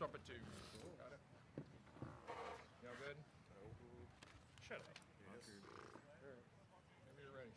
trumpet too. Got it? Y'all good? Shut up. Yes. All right. Whenever you're ready.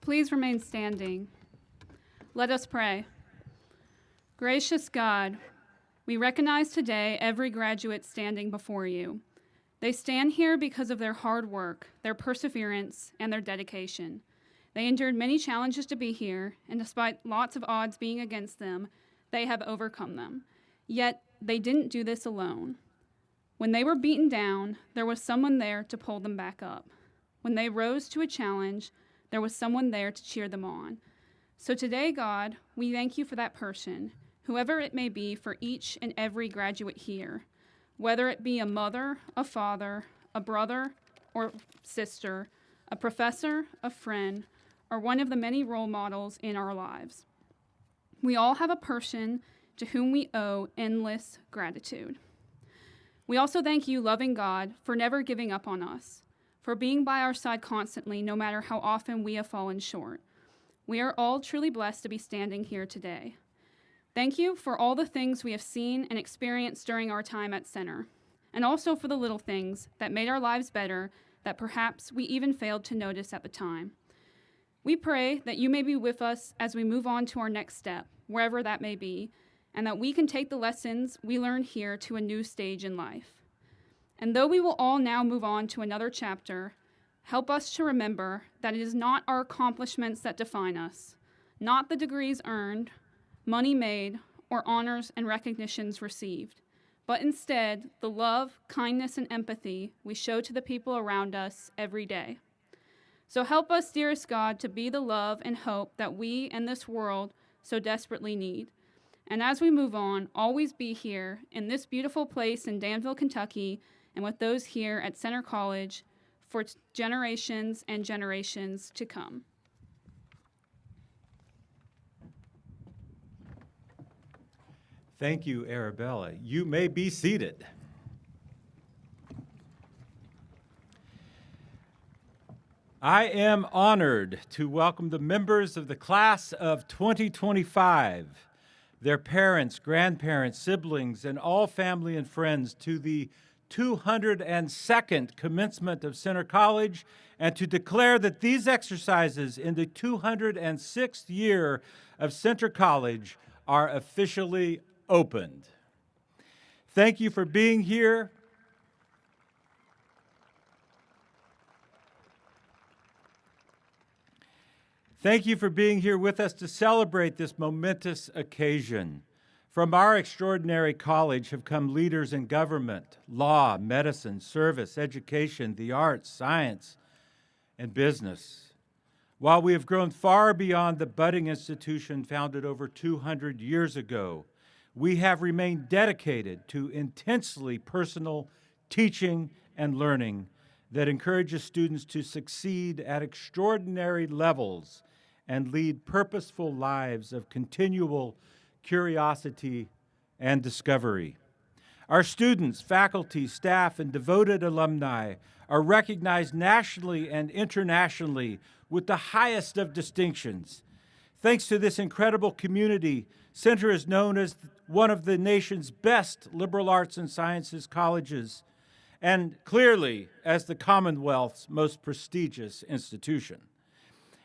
Please remain standing. Let us pray. Gracious God, we recognize today every graduate standing before you. They stand here because of their hard work, their perseverance, and their dedication. They endured many challenges to be here, and despite lots of odds being against them, they have overcome them. Yet, they didn't do this alone. When they were beaten down, there was someone there to pull them back up. When they rose to a challenge, there was someone there to cheer them on. So today, God, we thank you for that person, whoever it may be for each and every graduate here, whether it be a mother, a father, a brother or sister, a professor, a friend, are one of the many role models in our lives. We all have a person to whom we owe endless gratitude. We also thank you, loving God, for never giving up on us, for being by our side constantly, no matter how often we have fallen short. We are all truly blessed to be standing here today. Thank you for all the things we have seen and experienced during our time at Center, and also for the little things that made our lives better that perhaps we even failed to notice at the time. We pray that you may be with us as we move on to our next step, wherever that may be, and that we can take the lessons we learned here to a new stage in life. And though we will all now move on to another chapter, help us to remember that it is not our accomplishments that define us, not the degrees earned, money made, or honors and recognitions received, but instead the love, kindness, and empathy we show to the people around us every day. So help us, dearest God, to be the love and hope that we and this world so desperately need. And as we move on, always be here in this beautiful place in Danville, Kentucky, and with those here at Center College for generations and generations to come. Thank you, Arabella. You may be seated. I am honored to welcome the members of the class of 2025, their parents, grandparents, siblings, and all family and friends to the 202nd commencement of Center College, and to declare that these exercises in the 206th year of Center College are officially opened. Thank you for being here. Thank you for being here with us to celebrate this momentous occasion. From our extraordinary college have come leaders in government, law, medicine, service, education, the arts, science, and business. While we have grown far beyond the budding institution founded over 200 years ago, we have remained dedicated to intensely personal teaching and learning that encourages students to succeed at extraordinary levels and lead purposeful lives of continual curiosity and discovery. Our students, faculty, staff, and devoted alumni are recognized nationally and internationally with the highest of distinctions. Thanks to this incredible community, Center is known as one of the nation's best liberal arts and sciences colleges, and clearly as the Commonwealth's most prestigious institution.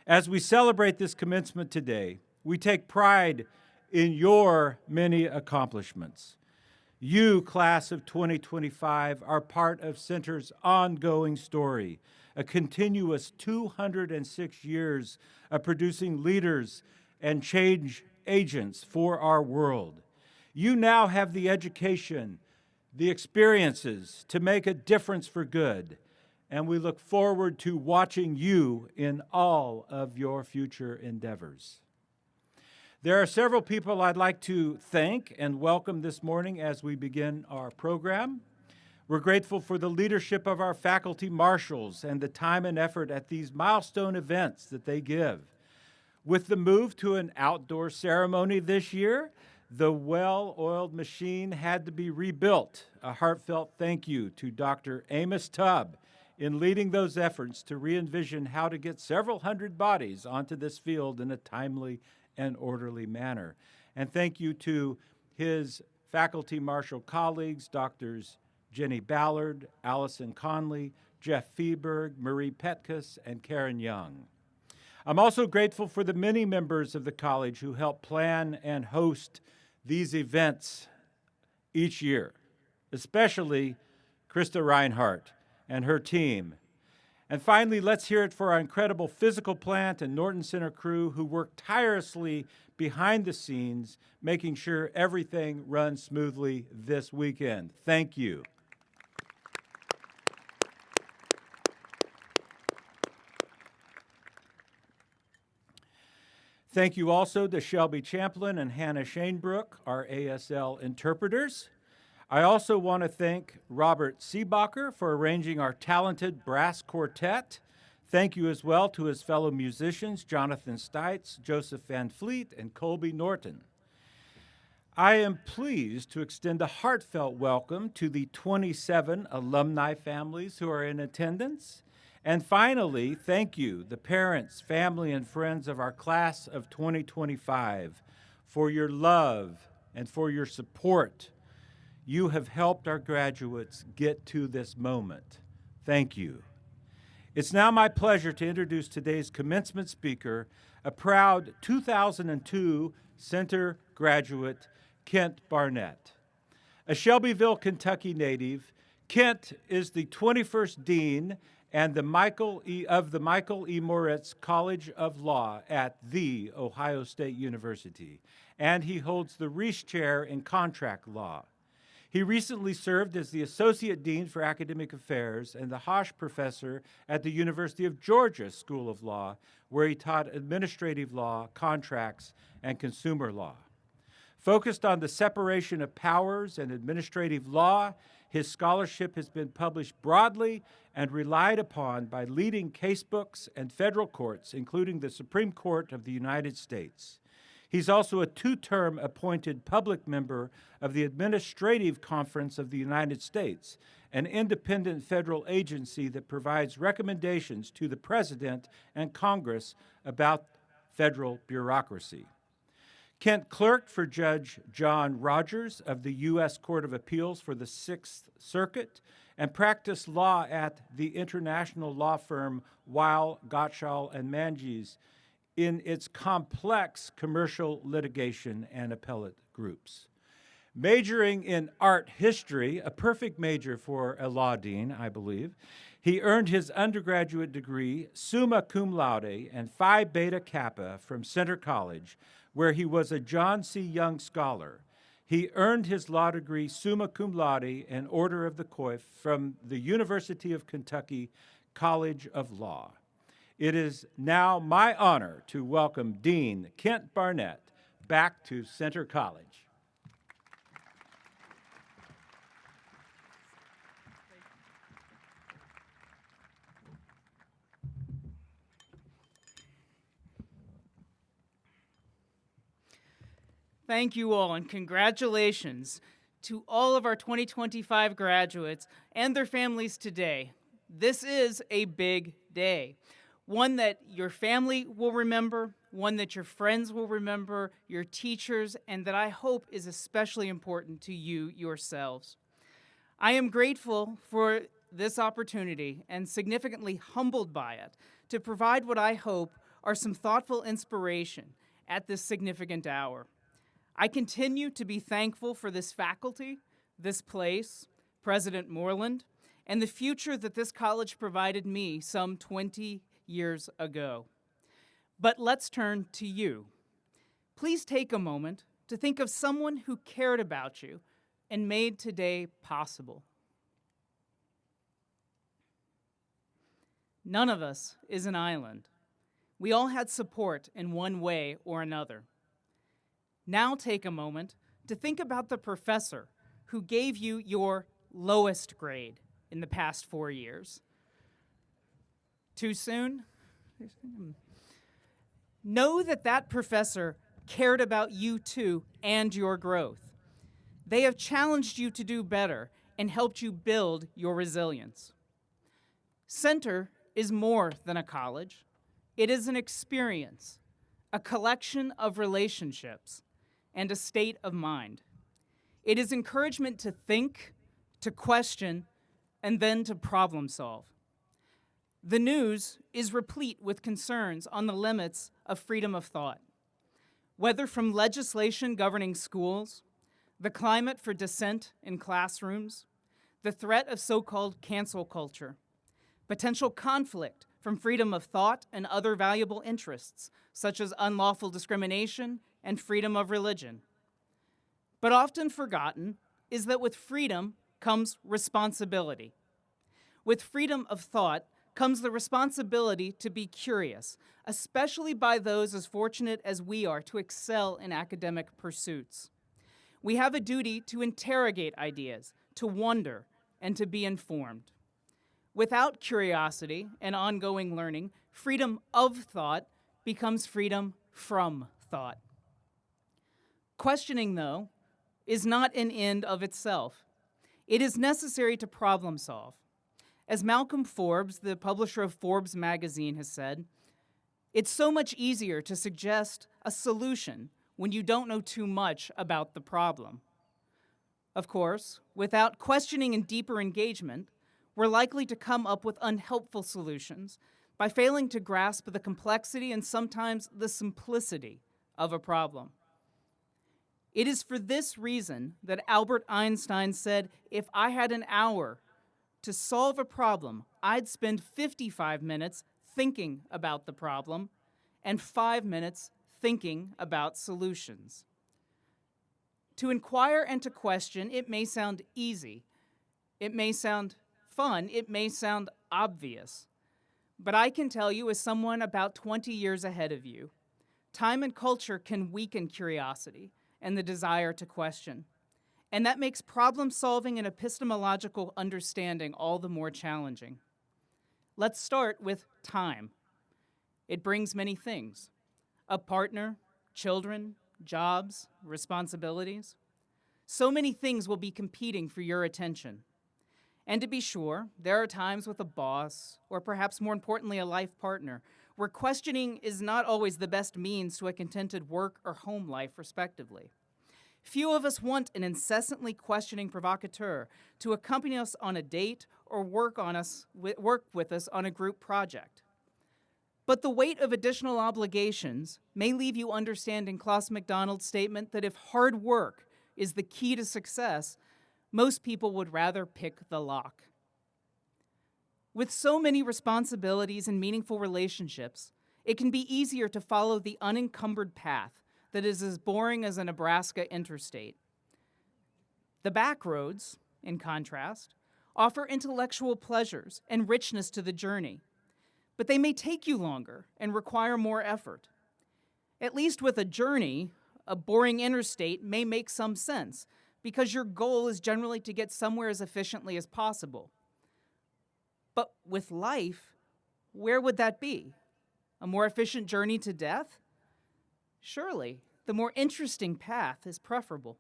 As we celebrate this commencement today, we take pride in your many accomplishments. You, class of 2025, are part of Center's ongoing story, a continuous 206 years of producing leaders and change agents for our world. You now have the education, the experiences to make a difference for good, and we look forward to watching you in all of your future endeavors. There are several people I'd like to thank and welcome this morning as we begin our program. We're grateful for the leadership of our faculty marshals and the time and effort at these milestone events that they give. With the move to an outdoor ceremony this year, the well-oiled machine had to be rebuilt. A heartfelt thank you to Dr. Amos Tubb in leading those efforts to re-envision how to get several hundred bodies onto this field in a timely and orderly manner. And thank you to his faculty marshal colleagues, Drs. Jenny Ballard, Allison Conley, Jeff Feeberg, Marie Petkus, and Karen Young. I'm also grateful for the many members of the college who help plan and host these events each year, especially Krista Reinhardt and her team. And finally, let's hear it for our incredible physical plant and Norton Center crew who work tirelessly behind the scenes, making sure everything runs smoothly this weekend. Thank you. Thank you also to Shelby Champlin and Hannah Shainbrook, our ASL interpreters. I also want to thank Robert Seebacher for arranging our talented brass quartet. Thank you as well to his fellow musicians, Jonathan Stites, Joseph Van Fleet, and Colby Norton. I am pleased to extend a heartfelt welcome to the 27 alumni families who are in attendance. And finally, thank you, the parents, family, and friends of our class of 2025, for your love and for your support. You have helped our graduates get to this moment. Thank you. It's now my pleasure to introduce today's commencement speaker, a proud 2002 Center graduate, Kent Barnett. A Shelbyville, Kentucky native, Kent is the 21st Dean and the Michael E. Moritz College of Law at The Ohio State University, and he holds the Reese Chair in Contract Law. He recently served as the Associate Dean for Academic Affairs and the Hosch Professor at the University of Georgia School of Law, where he taught administrative law, contracts, and consumer law. Focused on the separation of powers and administrative law, his scholarship has been published broadly and relied upon by leading casebooks and federal courts, including the Supreme Court of the United States. He's also a two-term appointed public member of the Administrative Conference of the United States, an independent federal agency that provides recommendations to the President and Congress about federal bureaucracy. Kent clerked for Judge John Rogers of the U.S. Court of Appeals for the Sixth Circuit and practiced law at the international law firm Weil, Gottschall, and Manges in its complex commercial litigation and appellate groups. Majoring in art history, a perfect major for a law dean, I believe, he earned his undergraduate degree summa cum laude and Phi Beta Kappa from Centre College, where he was a John C. Young Scholar. He earned his law degree summa cum laude and Order of the Coif from the University of Kentucky College of Law. It is now my honor to welcome Dean Kent Barnett back to Centre College. Thank you all, and congratulations to all of our 2025 graduates and their families today. This is a big day, one that your family will remember, one that your friends will remember, your teachers, and that I hope is especially important to you yourselves. I am grateful for this opportunity and significantly humbled by it to provide what I hope are some thoughtful inspiration at this significant hour. I continue to be thankful for this faculty, this place, President Moreland, and the future that this college provided me some 20 years ago. But let's turn to you. Please take a moment to think of someone who cared about you and made today possible. None of us is an island. We all had support in one way or another. Now take a moment to think about the professor who gave you your lowest grade in the past 4 years. Too soon? Know that that professor cared about you too and your growth. They have challenged you to do better and helped you build your resilience. Centre is more than a college. It is an experience, a collection of relationships, and a state of mind. It is encouragement to think, to question, and then to problem solve. The news is replete with concerns on the limits of freedom of thought. Whether from legislation governing schools, the climate for dissent in classrooms, the threat of so-called cancel culture, potential conflict from freedom of thought and other valuable interests, such as unlawful discrimination and freedom of religion. But often forgotten is that with freedom comes responsibility. With freedom of thought comes the responsibility to be curious, especially by those as fortunate as we are to excel in academic pursuits. We have a duty to interrogate ideas, to wonder, and to be informed. Without curiosity and ongoing learning, freedom of thought becomes freedom from thought. Questioning, though, is not an end of itself. It is necessary to problem solve. As Malcolm Forbes, the publisher of Forbes magazine, has said, it's so much easier to suggest a solution when you don't know too much about the problem. Of course, without questioning and deeper engagement, we're likely to come up with unhelpful solutions by failing to grasp the complexity and sometimes the simplicity of a problem. It is for this reason that Albert Einstein said, if I had an hour to solve a problem, I'd spend 55 minutes thinking about the problem and 5 minutes thinking about solutions. To inquire and to question, it may sound easy. It may sound fun. It may sound obvious. But I can tell you, as someone about 20 years ahead of you, time and culture can weaken curiosity and the desire to question. And that makes problem solving and epistemological understanding all the more challenging. Let's start with time. It brings many things: a partner, children, jobs, responsibilities. So many things will be competing for your attention. And to be sure, there are times with a boss, or perhaps more importantly, a life partner, where questioning is not always the best means to a contented work or home life, respectively. Few of us want an incessantly questioning provocateur to accompany us on a date or work with us on a group project. But the weight of additional obligations may leave you understanding Klaus McDonald's statement that if hard work is the key to success, most people would rather pick the lock. With so many responsibilities and meaningful relationships, it can be easier to follow the unencumbered path that is as boring as a Nebraska interstate. The back roads, in contrast, offer intellectual pleasures and richness to the journey, but they may take you longer and require more effort. At least with a journey, a boring interstate may make some sense, because your goal is generally to get somewhere as efficiently as possible. But with life, where would that be? A more efficient journey to death? Surely, the more interesting path is preferable.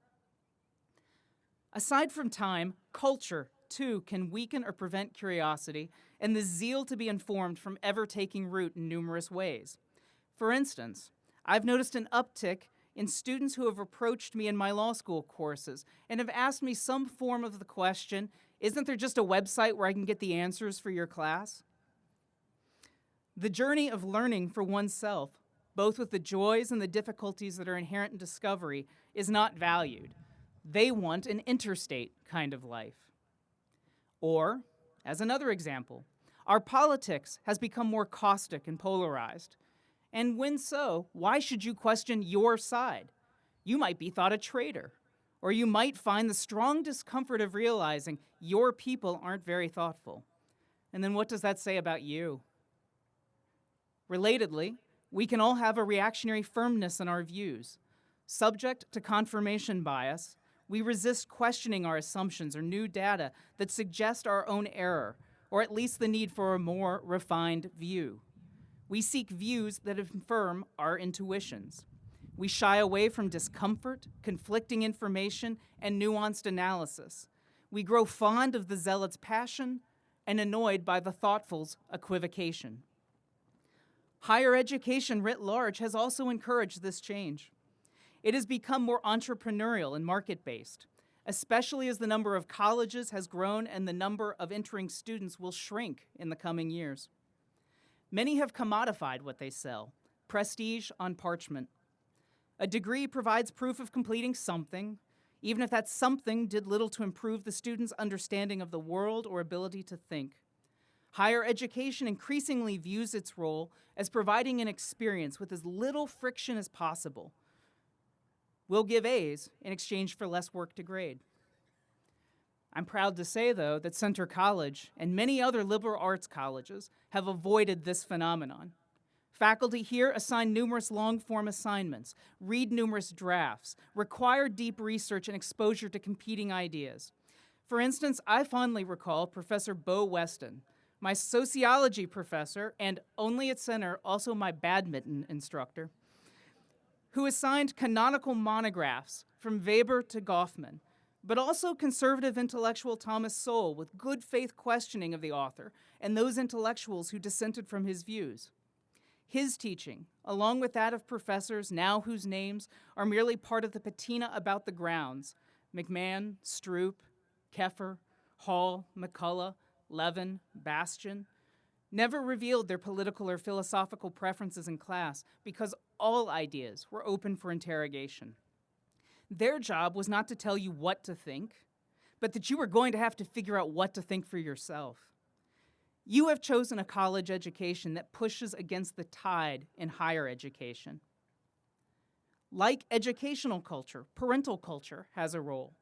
Aside from time, culture, too, can weaken or prevent curiosity and the zeal to be informed from ever taking root in numerous ways. For instance, I've noticed an uptick in students who have approached me in my law school courses and have asked me some form of the question, isn't there just a website where I can get the answers for your class? The journey of learning for oneself, both with the joys and the difficulties that are inherent in discovery, is not valued. They want an interstate kind of life. Or, as another example, our politics has become more caustic and polarized. And when so, why should you question your side? You might be thought a traitor, or you might find the strong discomfort of realizing your people aren't very thoughtful. And then what does that say about you? Relatedly, we can all have a reactionary firmness in our views. Subject to confirmation bias, we resist questioning our assumptions or new data that suggest our own error, or at least the need for a more refined view. We seek views that affirm our intuitions. We shy away from discomfort, conflicting information, and nuanced analysis. We grow fond of the zealot's passion and annoyed by the thoughtful's equivocation. Higher education writ large has also encouraged this change. It has become more entrepreneurial and market-based, especially as the number of colleges has grown and the number of entering students will shrink in the coming years. Many have commodified what they sell, prestige on parchment. A degree provides proof of completing something, even if that something did little to improve the student's understanding of the world or ability to think. Higher education increasingly views its role as providing an experience with as little friction as possible. We'll give A's in exchange for less work to grade. I'm proud to say, though, that Centre College and many other liberal arts colleges have avoided this phenomenon. Faculty here assign numerous long-form assignments, read numerous drafts, require deep research and exposure to competing ideas. For instance, I fondly recall Professor Bo Weston, my sociology professor, and only at center, also my badminton instructor, who assigned canonical monographs from Weber to Goffman, but also conservative intellectual Thomas Sowell with good faith questioning of the author and those intellectuals who dissented from his views. His teaching, along with that of professors now whose names are merely part of the patina about the grounds, McMahon, Stroop, Keffer, Hall, McCullough, Levin, Bastian, never revealed their political or philosophical preferences in class because all ideas were open for interrogation. Their job was not to tell you what to think, but that you were going to have to figure out what to think for yourself. You have chosen a college education that pushes against the tide in higher education. Like educational culture, parental culture has a role.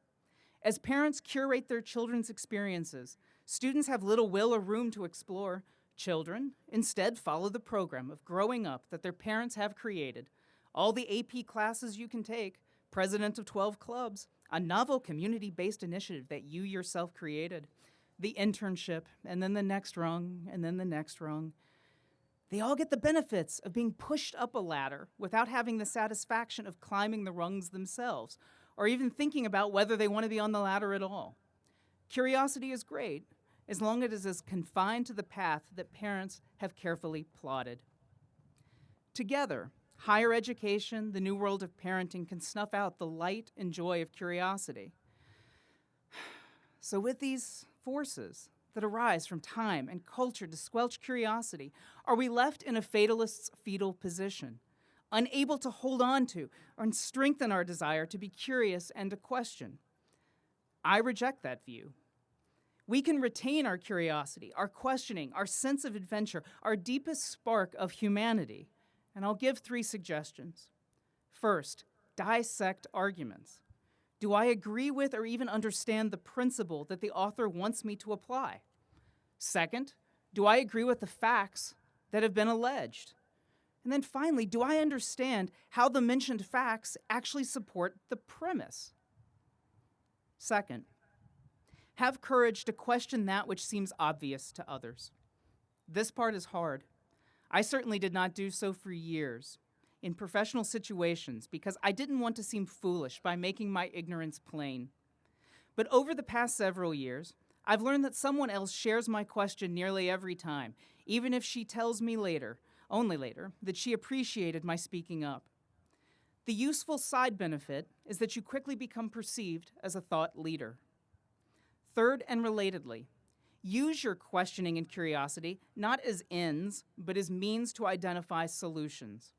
As parents curate their children's experiences, students have little will or room to explore. Children instead follow the program of growing up that their parents have created. All the AP classes you can take, president of 12 clubs, a novel community-based initiative that you yourself created, the internship, and then the next rung, and then the next rung. They all get the benefits of being pushed up a ladder without having the satisfaction of climbing the rungs themselves, or even thinking about whether they want to be on the ladder at all. Curiosity is great, as long as it is confined to the path that parents have carefully plotted. Together, higher education, the new world of parenting, can snuff out the light and joy of curiosity. So with these forces that arise from time and culture to squelch curiosity, are we left in a fatalist's fetal position, unable to hold on to or strengthen our desire to be curious and to question? I reject that view. We can retain our curiosity, our questioning, our sense of adventure, our deepest spark of humanity. And I'll give 3 suggestions. First, dissect arguments. Do I agree with or even understand the principle that the author wants me to apply? Second, do I agree with the facts that have been alleged? And then finally, do I understand how the mentioned facts actually support the premise? Second, have courage to question that which seems obvious to others. This part is hard. I certainly did not do so for years in professional situations because I didn't want to seem foolish by making my ignorance plain. But over the past several years, I've learned that someone else shares my question nearly every time, even if she tells me later, only later, that she appreciated my speaking up. The useful side benefit is that you quickly become perceived as a thought leader. Third, and relatedly, use your questioning and curiosity not as ends, but as means to identify solutions.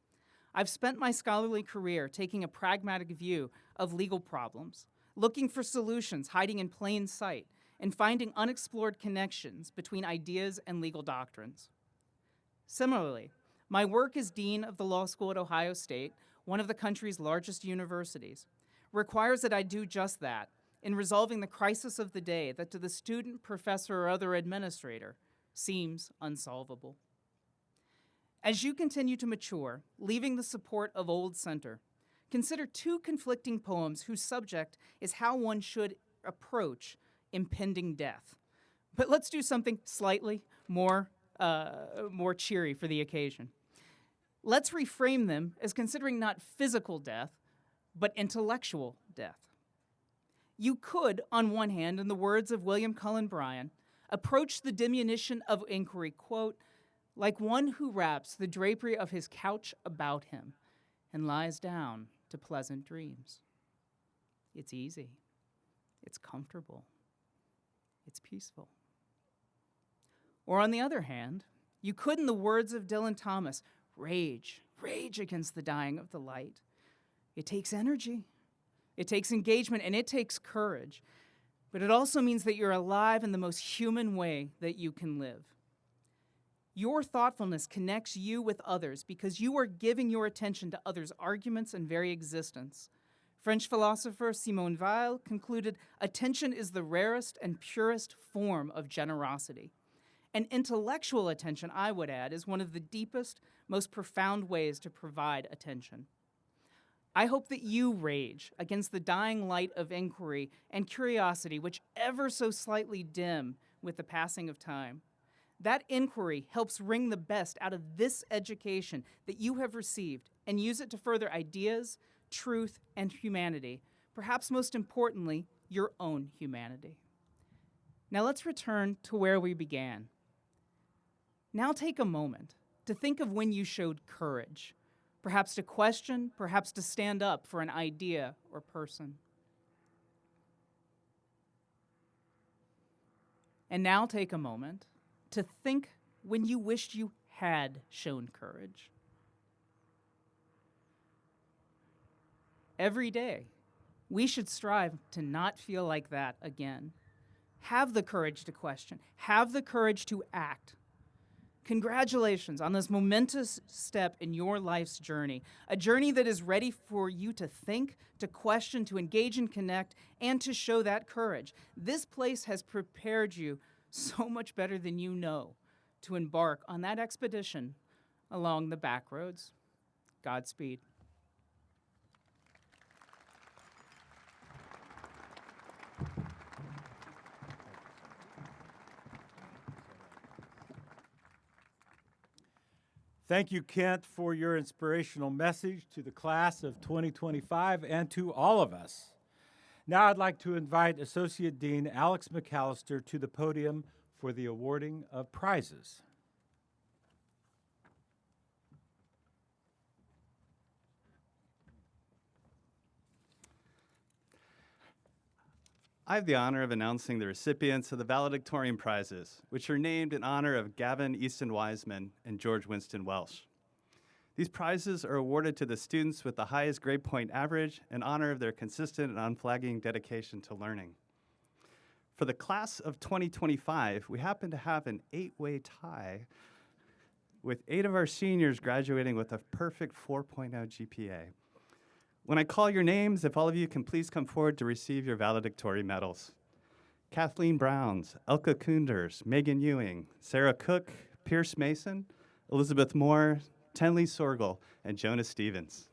I've spent my scholarly career taking a pragmatic view of legal problems, looking for solutions hiding in plain sight, and finding unexplored connections between ideas and legal doctrines. Similarly, my work as dean of the law school at Ohio State, one of the country's largest universities, requires that I do just that in resolving the crisis of the day that to the student, professor, or other administrator seems unsolvable. As you continue to mature, leaving the support of Old Center, consider 2 conflicting poems whose subject is how one should approach impending death. But let's do something slightly more cheery for the occasion. Let's reframe them as considering not physical death, but intellectual death. You could, on one hand, in the words of William Cullen Bryant, approach the diminution of inquiry, quote, like one who wraps the drapery of his couch about him and lies down to pleasant dreams. It's easy. It's comfortable. It's peaceful. Or on the other hand, you could, in the words of Dylan Thomas, rage against the dying of the light. It takes energy. It takes engagement, and it takes courage. But it also means that you're alive in the most human way that you can live. Your thoughtfulness connects you with others because you are giving your attention to others' arguments and very existence. French philosopher Simone Weil concluded, attention is the rarest and purest form of generosity. And intellectual attention, I would add, is one of the deepest, most profound ways to provide attention. I hope that you rage against the dying light of inquiry and curiosity, which ever so slightly dim with the passing of time. That inquiry helps wring the best out of this education that you have received and use it to further ideas, truth, and humanity. Perhaps most importantly, your own humanity. Now let's return to where we began. Now take a moment to think of when you showed courage, perhaps to question, perhaps to stand up for an idea or person. And now take a moment to think when you wished you had shown courage. Every day, we should strive to not feel like that again. Have the courage to question. Have the courage to act. Congratulations on this momentous step in your life's journey, a journey that is ready for you to think, to question, to engage and connect, and to show that courage. This place has prepared you so much better than you know to embark on that expedition along the back roads. Godspeed. Thank you, Kent, for your inspirational message to the class of 2025 and to all of us. Now I'd like to invite Associate Dean Alex McAllister to the podium for the awarding of prizes. I have the honor of announcing the recipients of the valedictorian prizes, which are named in honor of Gavin Easton Wiseman and George Winston Welsh. These prizes are awarded to the students with the highest grade point average in honor of their consistent and unflagging dedication to learning. For the class of 2025, we happen to have an 8-way tie with 8 of our seniors graduating with a perfect 4.0 GPA. When I call your names, if all of you can please come forward to receive your valedictorian medals. Kathleen Browns, Elka Kunders, Megan Ewing, Sarah Cook, Pierce Mason, Elizabeth Moore, Tenley Sorgel, and Jonah Stevens.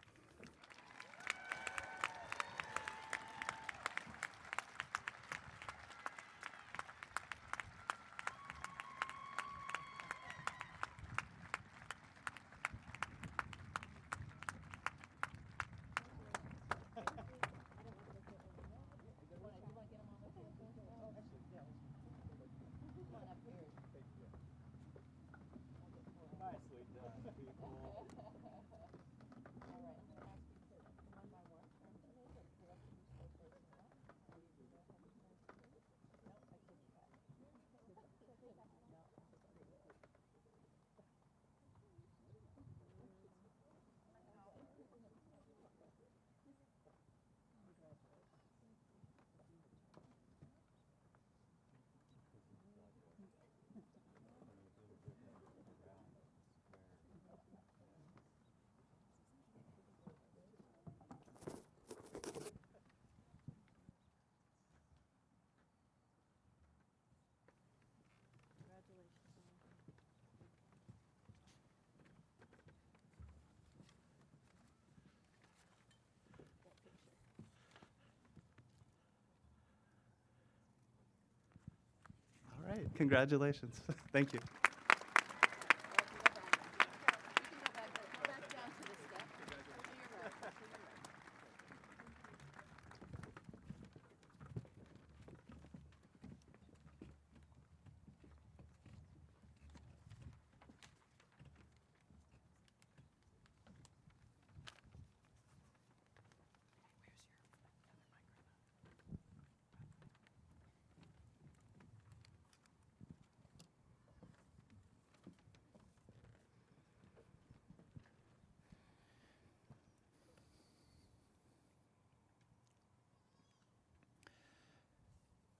All right, congratulations. Thank you.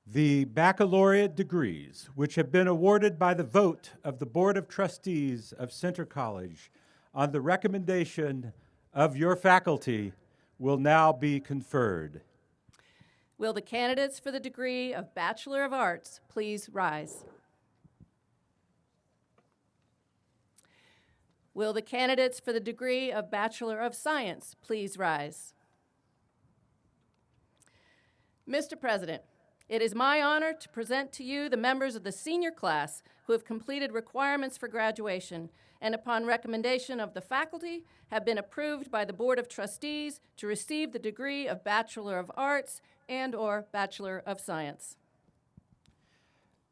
The baccalaureate degrees, which have been awarded by the vote of the Board of Trustees of Centre College on the recommendation of your faculty, will now be conferred. Will the candidates for the degree of Bachelor of Arts please rise? Will the candidates for the degree of Bachelor of Science please rise? Mr. President, It is my honor to present to you the members of the senior class who have completed requirements for graduation and upon recommendation of the faculty have been approved by the Board of Trustees to receive the degree of Bachelor of Arts and/or Bachelor of Science.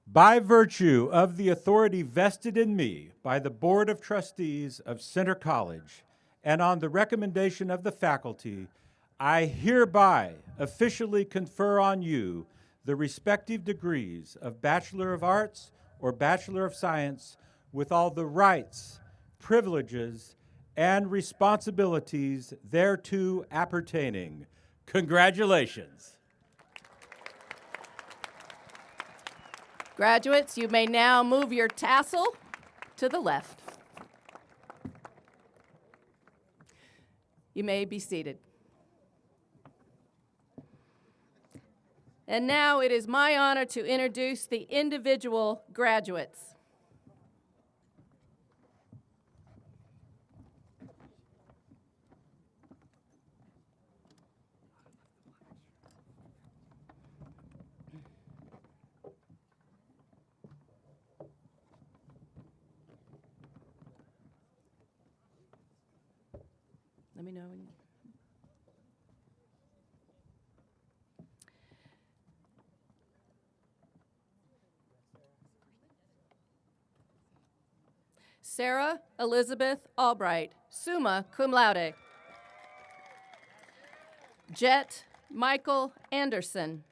By virtue of the authority vested in me by the Board of Trustees of Center College and on the recommendation of the faculty, I hereby officially confer on you the respective degrees of Bachelor of Arts or Bachelor of Science with all the rights, privileges, and responsibilities thereto appertaining. Congratulations. Graduates, you may now move your tassel to the left. You may be seated. And now it is my honor to introduce the individual graduates. Let me know when. Sarah Elizabeth Albright, summa cum laude. Jet Michael Anderson.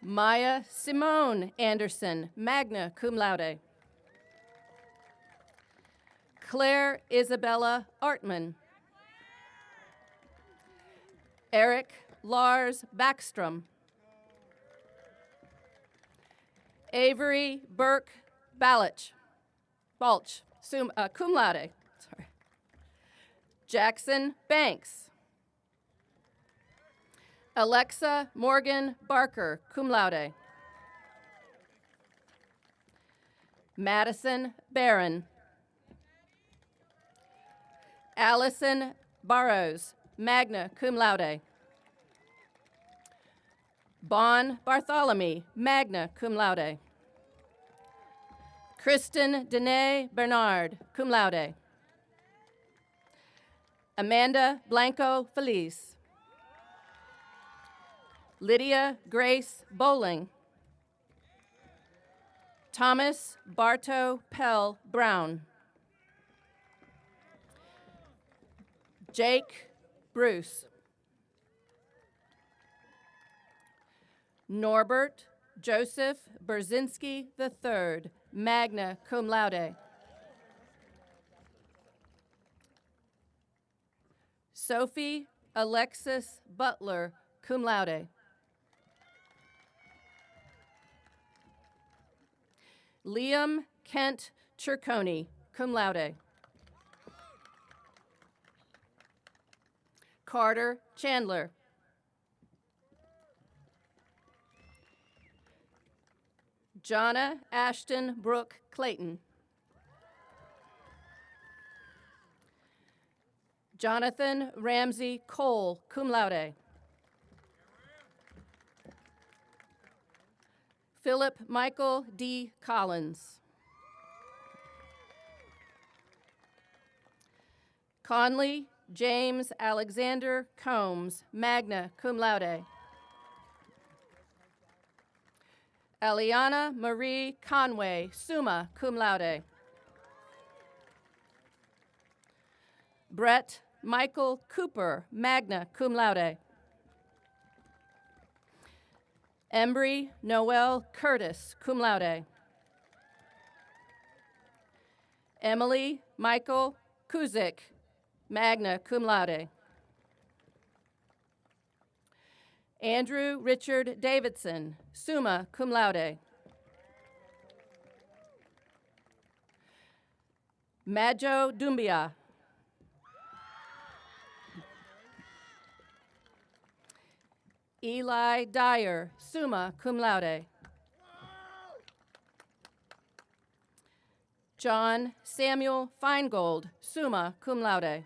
Maya Simone Anderson, magna cum laude. Claire Isabella Artman. Eric Lars Backstrom. Avery Burke Balch, cum laude. Sorry. Jackson Banks. Alexa Morgan Barker, cum laude. Madison Barron. Allison Barrows, magna cum laude. Bon Bartholomew, magna cum laude. Kristen Danae Bernard, cum laude. Amanda Blanco Feliz. Lydia Grace Bowling. Thomas Bartow Pell Brown. Jake Bruce. Norbert Joseph Berzinski III, magna cum laude. Sophie Alexis Butler, cum laude. Liam Kent Ciccone, cum laude. Carter Chandler. Jonna Ashton Brooke Clayton. Jonathan Ramsey Cole, cum laude. Philip Michael D. Collins. Conley James Alexander Combs, magna cum laude. Eliana Marie Conway, summa cum laude. Brett Michael Cooper, magna cum laude. Embry Noel Curtis, cum laude. Emily Michael Kuzik, magna cum laude. Andrew Richard Davidson, summa cum laude. Majo Dumbia. Eli Dyer, summa cum laude. John Samuel Feingold, summa cum laude.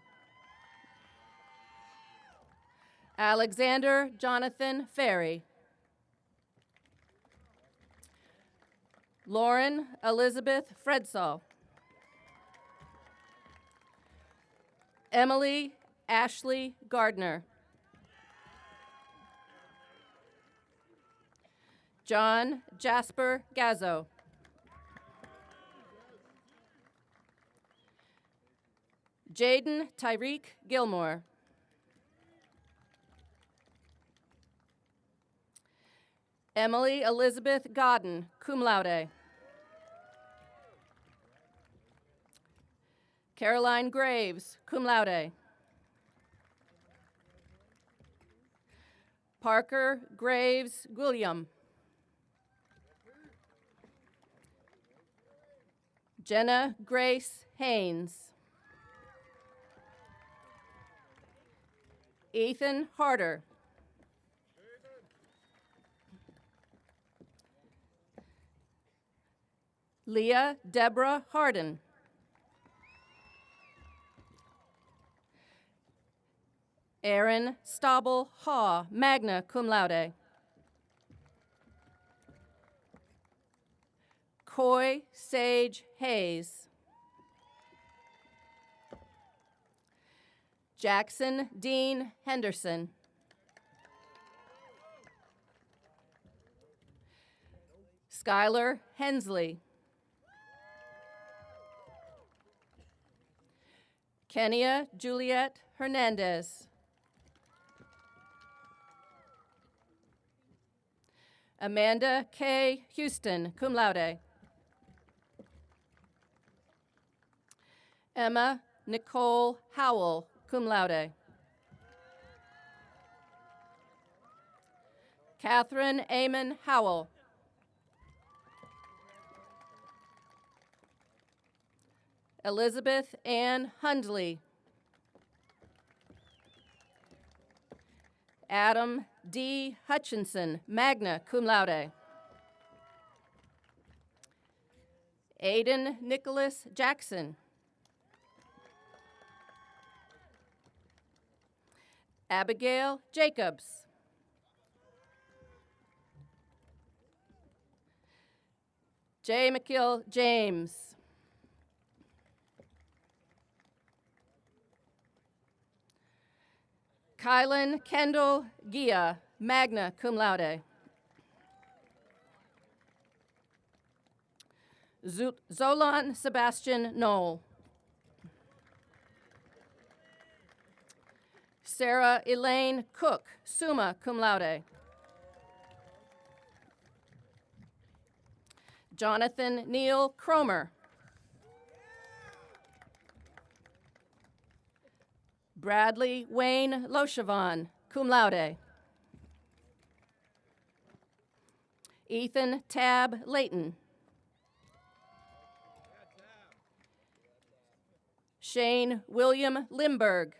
Alexander Jonathan Ferry. Lauren Elizabeth Fredsall. Emily Ashley Gardner. John Jasper Gazzo. Jaden Tyreek Gilmore. Emily Elizabeth Godden, cum laude. Caroline Graves, cum laude. Parker Graves William. Jenna Grace Haynes. Ethan Harder. Leah Deborah Harden. Aaron Stauble Haw, magna cum laude. Coy Sage Hayes. Jackson Dean Henderson. Skylar Hensley. Kenia Juliet Hernandez. Amanda K. Houston, cum laude. Emma Nicole Howell, cum laude. Catherine Amon Howell. Elizabeth Ann Hundley. Adam D. Hutchinson, magna cum laude. Aiden Nicholas Jackson. Abigail Jacobs. J. McKill James. Kylan Kendall Gia, magna cum laude. Zolan Sebastian Knoll. Sarah Elaine Cook, summa cum laude. Jonathan Neal Cromer. Bradley Wayne Lochavan, cum laude. Ethan Tab Layton. Shane William Limberg.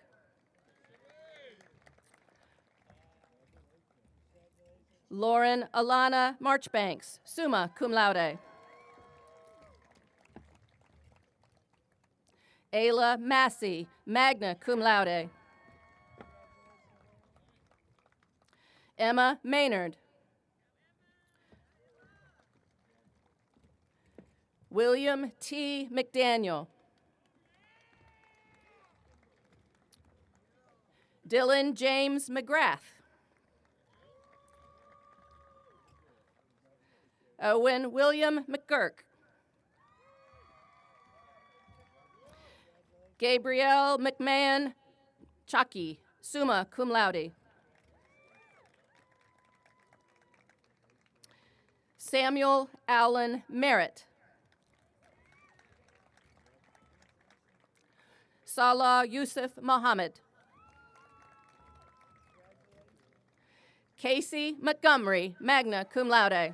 Lauren Alana Marchbanks, summa cum laude. Ayla Massey, magna cum laude. Emma Maynard. William T. McDaniel. Dylan James McGrath. Owen William McGurk. Gabrielle McMahon Chucky, summa cum laude. Samuel Allen Merritt. Salah Yusuf Muhammad. Casey Montgomery, magna cum laude.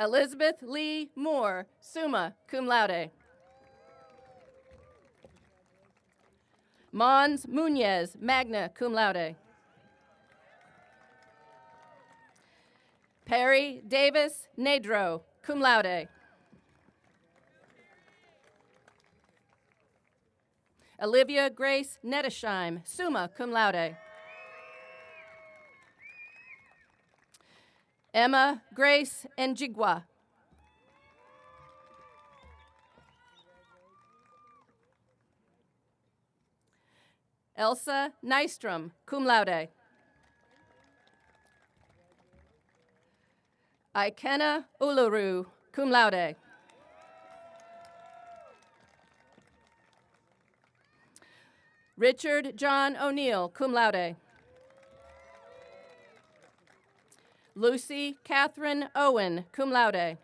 Elizabeth Lee Moore, summa cum laude. Mons Munez, magna cum laude. Perry Davis Nedro, cum laude. Olivia Grace Nettesheim, summa cum laude. Emma Grace Njigwa. Elsa Nystrom, cum laude. Ikenna Uluru, cum laude. Richard John O'Neill, cum laude. Lucy Catherine Owen, cum laude.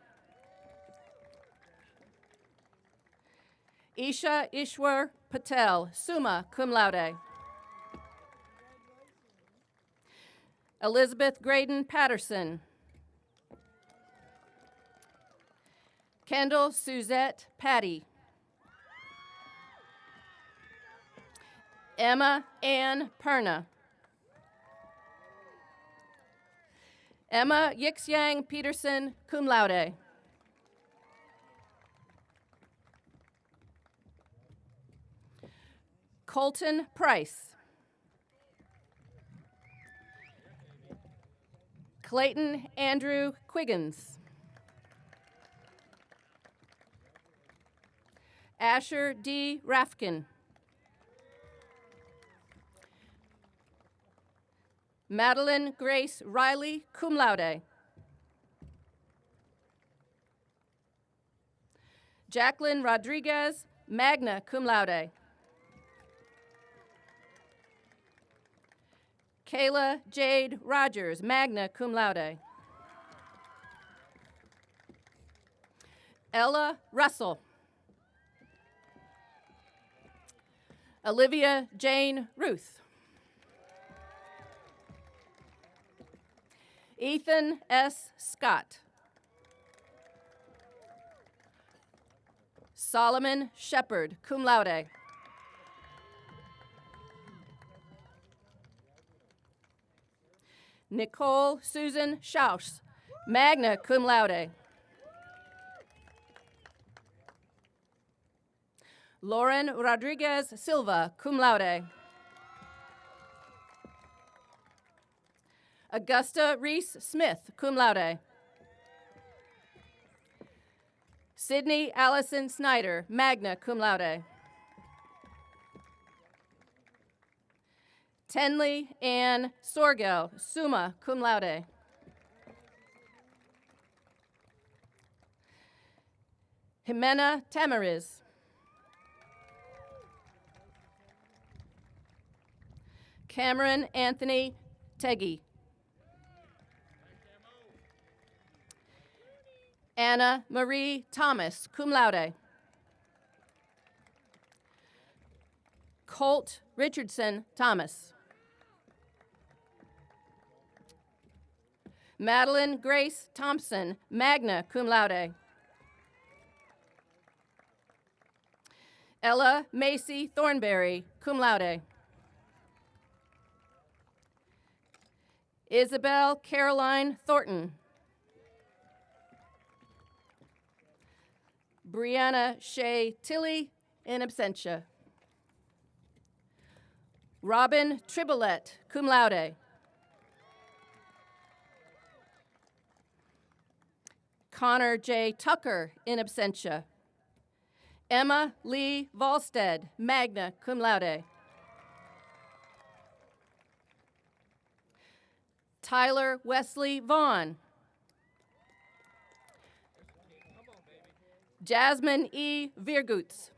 Isha Ishwar Patel, summa cum laude. Elizabeth Graydon Patterson. Kendall Suzette Patty. Emma Ann Perna. Emma Yixyang Peterson, cum laude. Colton Price. Clayton Andrew Quiggins. Asher D. Rafkin. Madeline Grace Riley, cum laude. Jacqueline Rodriguez, magna cum laude. Kayla Jade Rogers, magna cum laude. Ella Russell. Olivia Jane Ruth. Ethan S. Scott. Solomon Shepard, cum laude. Nicole Susan Schaus, magna cum laude. Lauren Rodriguez Silva, cum laude. Augusta Reese Smith, cum laude. Sydney Allison Snyder, magna cum laude. Tenley Ann Sorgel, summa cum laude. Jimena Tamariz. Cameron Anthony Teggy. Anna Marie Thomas, cum laude. Colt Richardson Thomas. Madeline Grace Thompson, magna cum laude. Ella Macy Thornberry, cum laude. Isabel Caroline Thornton. Brianna Shea Tilley, in absentia. Robin Tribolette, cum laude. Connor J. Tucker, in absentia. Emma Lee Volstead, magna cum laude. Tyler Wesley Vaughn. Jasmine E. Virgutz.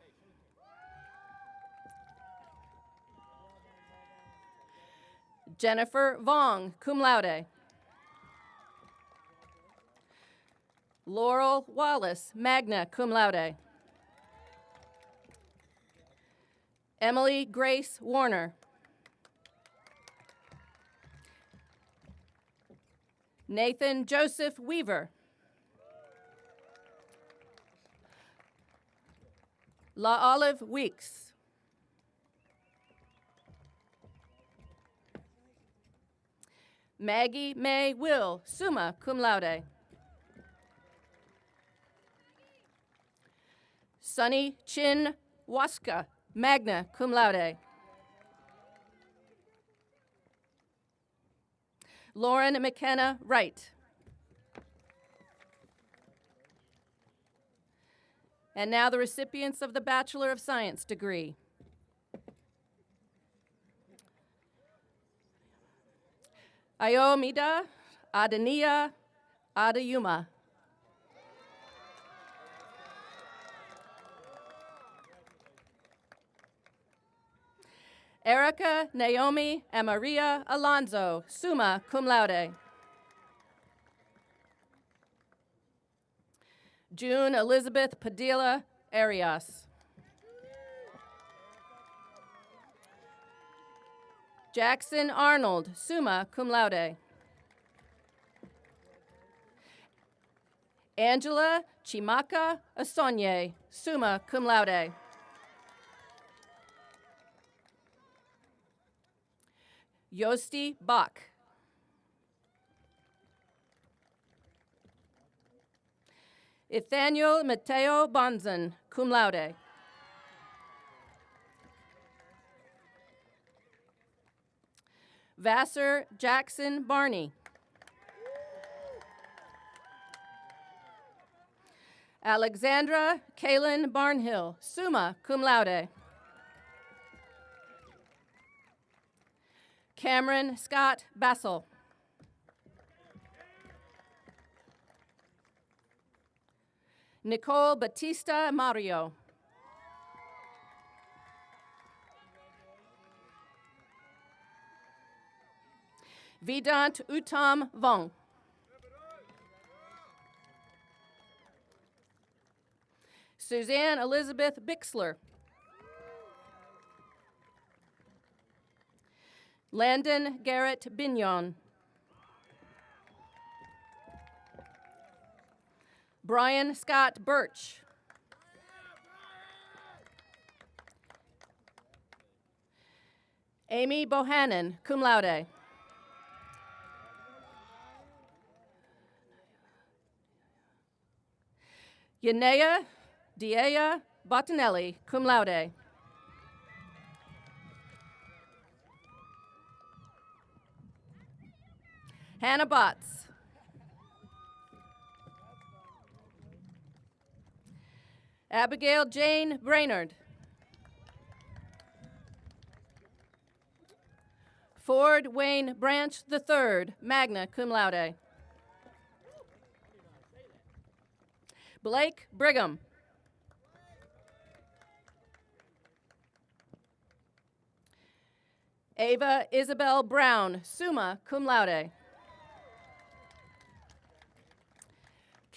Jennifer Vong, cum laude. Laurel Wallace, magna cum laude. Emily Grace Warner. Nathan Joseph Weaver. La Olive Weeks. Maggie May Will, summa cum laude. Sunny Chin Waska, magna cum laude. Lauren McKenna Wright. And now the recipients of the Bachelor of Science degree. Ayomida Adenia Adeyuma. Erica Naomi Amaria Alonso, summa cum laude. June Elizabeth Padilla Arias. Jackson Arnold, summa cum laude. Angela Chimaka Asonye, summa cum laude. Yosti Bach. Nathaniel Mateo Bonzan, cum laude. Vassar Jackson Barney. Alexandra Kaylin Barnhill, summa cum laude. Cameron Scott Bassel. Nicole Batista Mario. Vedant Uttam Vong. Suzanne Elizabeth Bixler. Landon Garrett Bignon. Brian Scott Birch. Amy Bohannon, cum laude. Yanea Diea Bottinelli, cum laude. Hannah Botts. Abigail Jane Brainerd. Ford Wayne Branch III, magna cum laude. Blake Brigham. Ava Isabel Brown, summa cum laude.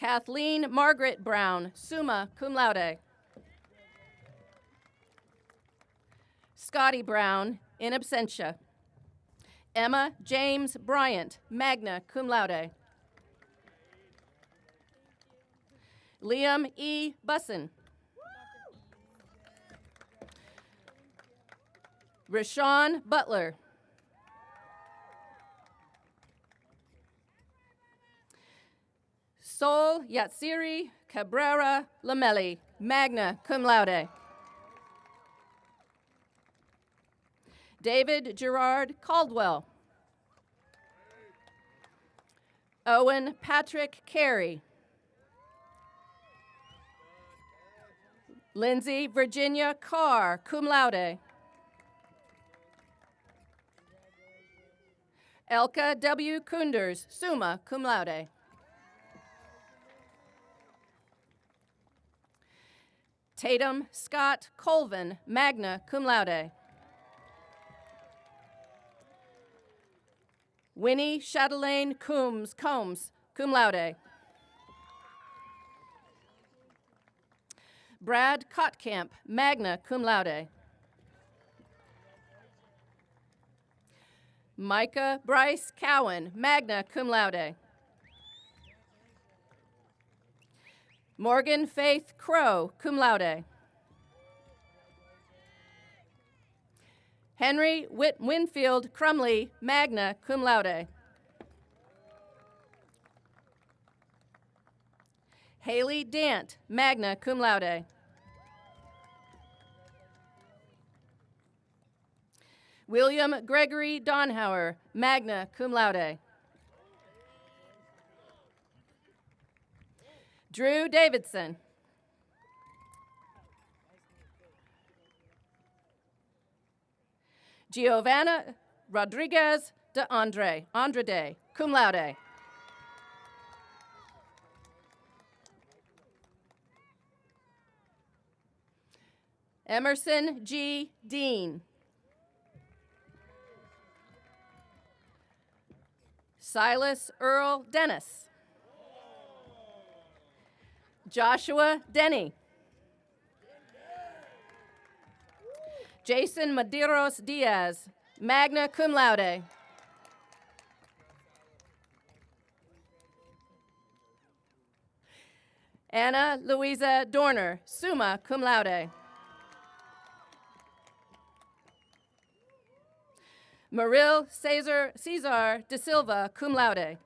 Kathleen Margaret Brown, summa cum laude. Scotty Brown, in absentia. Emma James Bryant, magna cum laude. Liam E. Bussin. Rashawn Butler. Sol Yatsiri Cabrera Lamelli, magna cum laude. David Gerard Caldwell. Owen Patrick Carey. Lindsay Virginia Carr, cum laude. Elka W. Kunders, summa cum laude. Tatum Scott Colvin, magna cum laude. Winnie Chatelaine Combs, cum laude. Brad Kotkamp, magna cum laude. Micah Bryce Cowan, magna cum laude. Morgan Faith Crow, cum laude. Henry Winfield Crumley, magna cum laude. Haley Dant, magna cum laude. William Gregory Donhauer, magna cum laude. Drew Davidson. Giovanna Rodriguez de Andrade, cum laude. Emerson G. Dean. Silas Earl Dennis. Joshua Denny. Jason Medeiros Diaz, magna cum laude. Anna Louisa Dorner, summa cum laude. Maril Cesar de Silva, cum laude.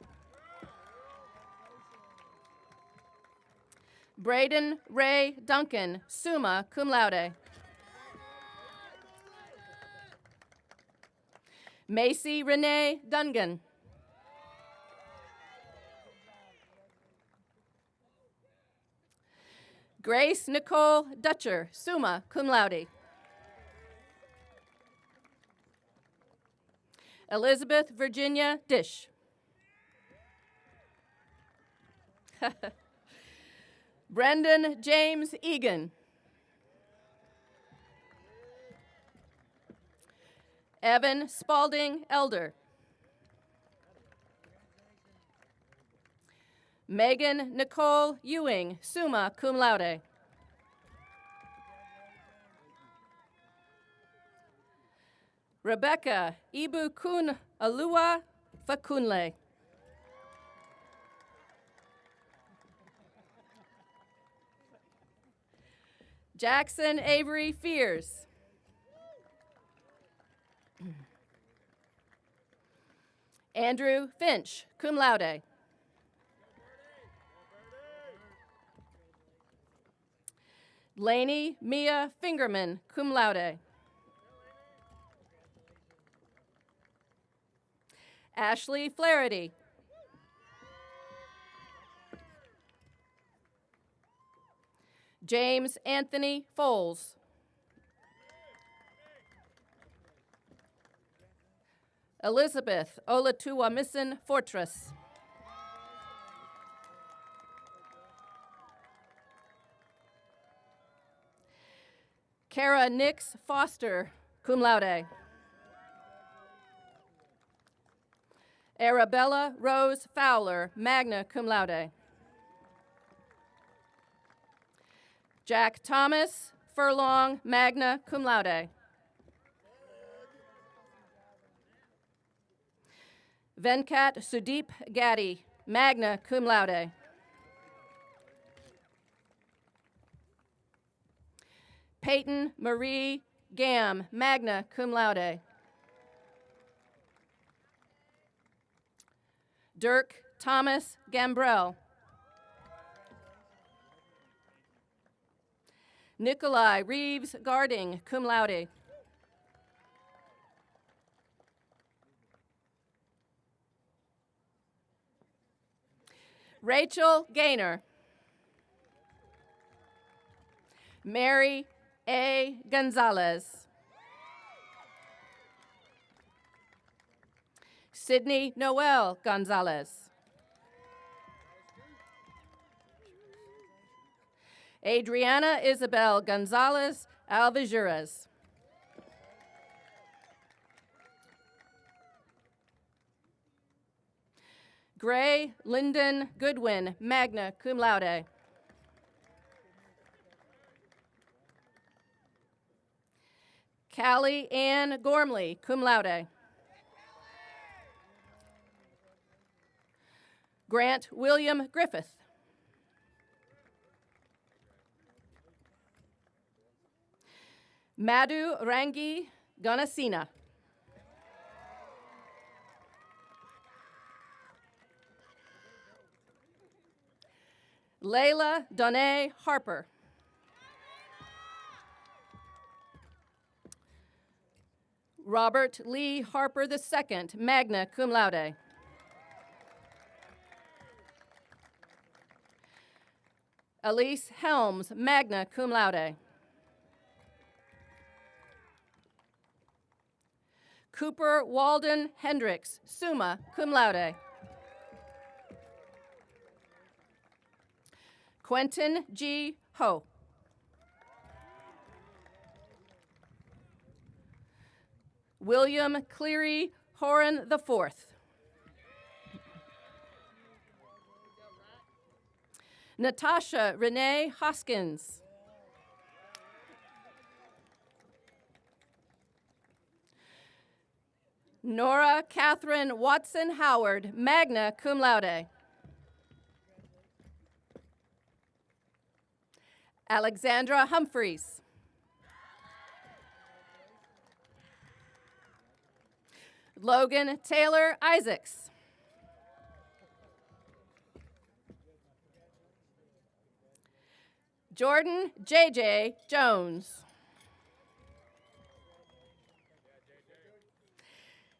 Braden Ray Duncan, summa cum laude. Macy Renee Dungan. Grace Nicole Dutcher, summa cum laude. Elizabeth Virginia Dish. Brendan James Egan. Evan Spalding Elder. Megan Nicole Ewing, summa cum laude. Rebecca Ibu Kun Alua Fakunle. Jackson Avery Fears. Andrew Finch, cum laude. Lainey Mia Fingerman, cum laude. Ashley Flaherty. James Anthony Foles. Elizabeth Olatuwamison Fortress. Kara Nix Foster, cum laude. Arabella Rose Fowler, magna cum laude. Jack Thomas Furlong, magna cum laude. Venkat Sudeep Gaddy, magna cum laude. Peyton Marie Gam, magna cum laude. Dirk Thomas Gambrell. Nikolai Reeves Garding, cum laude. Rachel Gaynor. Mary A. Gonzalez. Sydney Noel Gonzalez. Adriana Isabel Gonzalez Alvajuras. Gray Lyndon Goodwin, magna cum laude. Callie Ann Gormley, cum laude. Grant William Griffith. Madhu Rangi Ganasina. Layla Donae Harper. Robert Lee Harper II, magna cum laude. Elise Helms, magna cum laude. Cooper Walden Hendricks, summa cum laude. Quentin G. Ho. William Cleary Horan IV. Natasha Renee Hoskins. Nora Catherine Watson Howard, magna cum laude. Alexandra Humphreys. Logan Taylor Isaacs. Jordan J.J. Jones.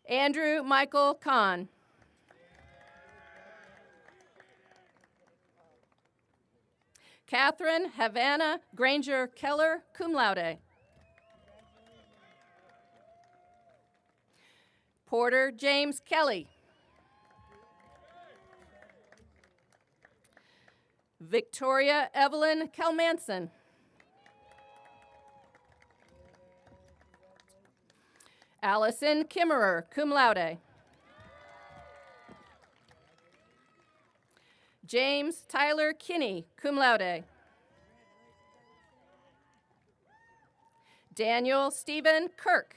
Andrew Michael Kahn. Catherine Havana Granger Keller, cum laude. Porter James Kelly. Victoria Evelyn Kelmanson. Allison Kimmerer, cum laude. James Tyler Kinney, cum laude. Daniel Stephen Kirk.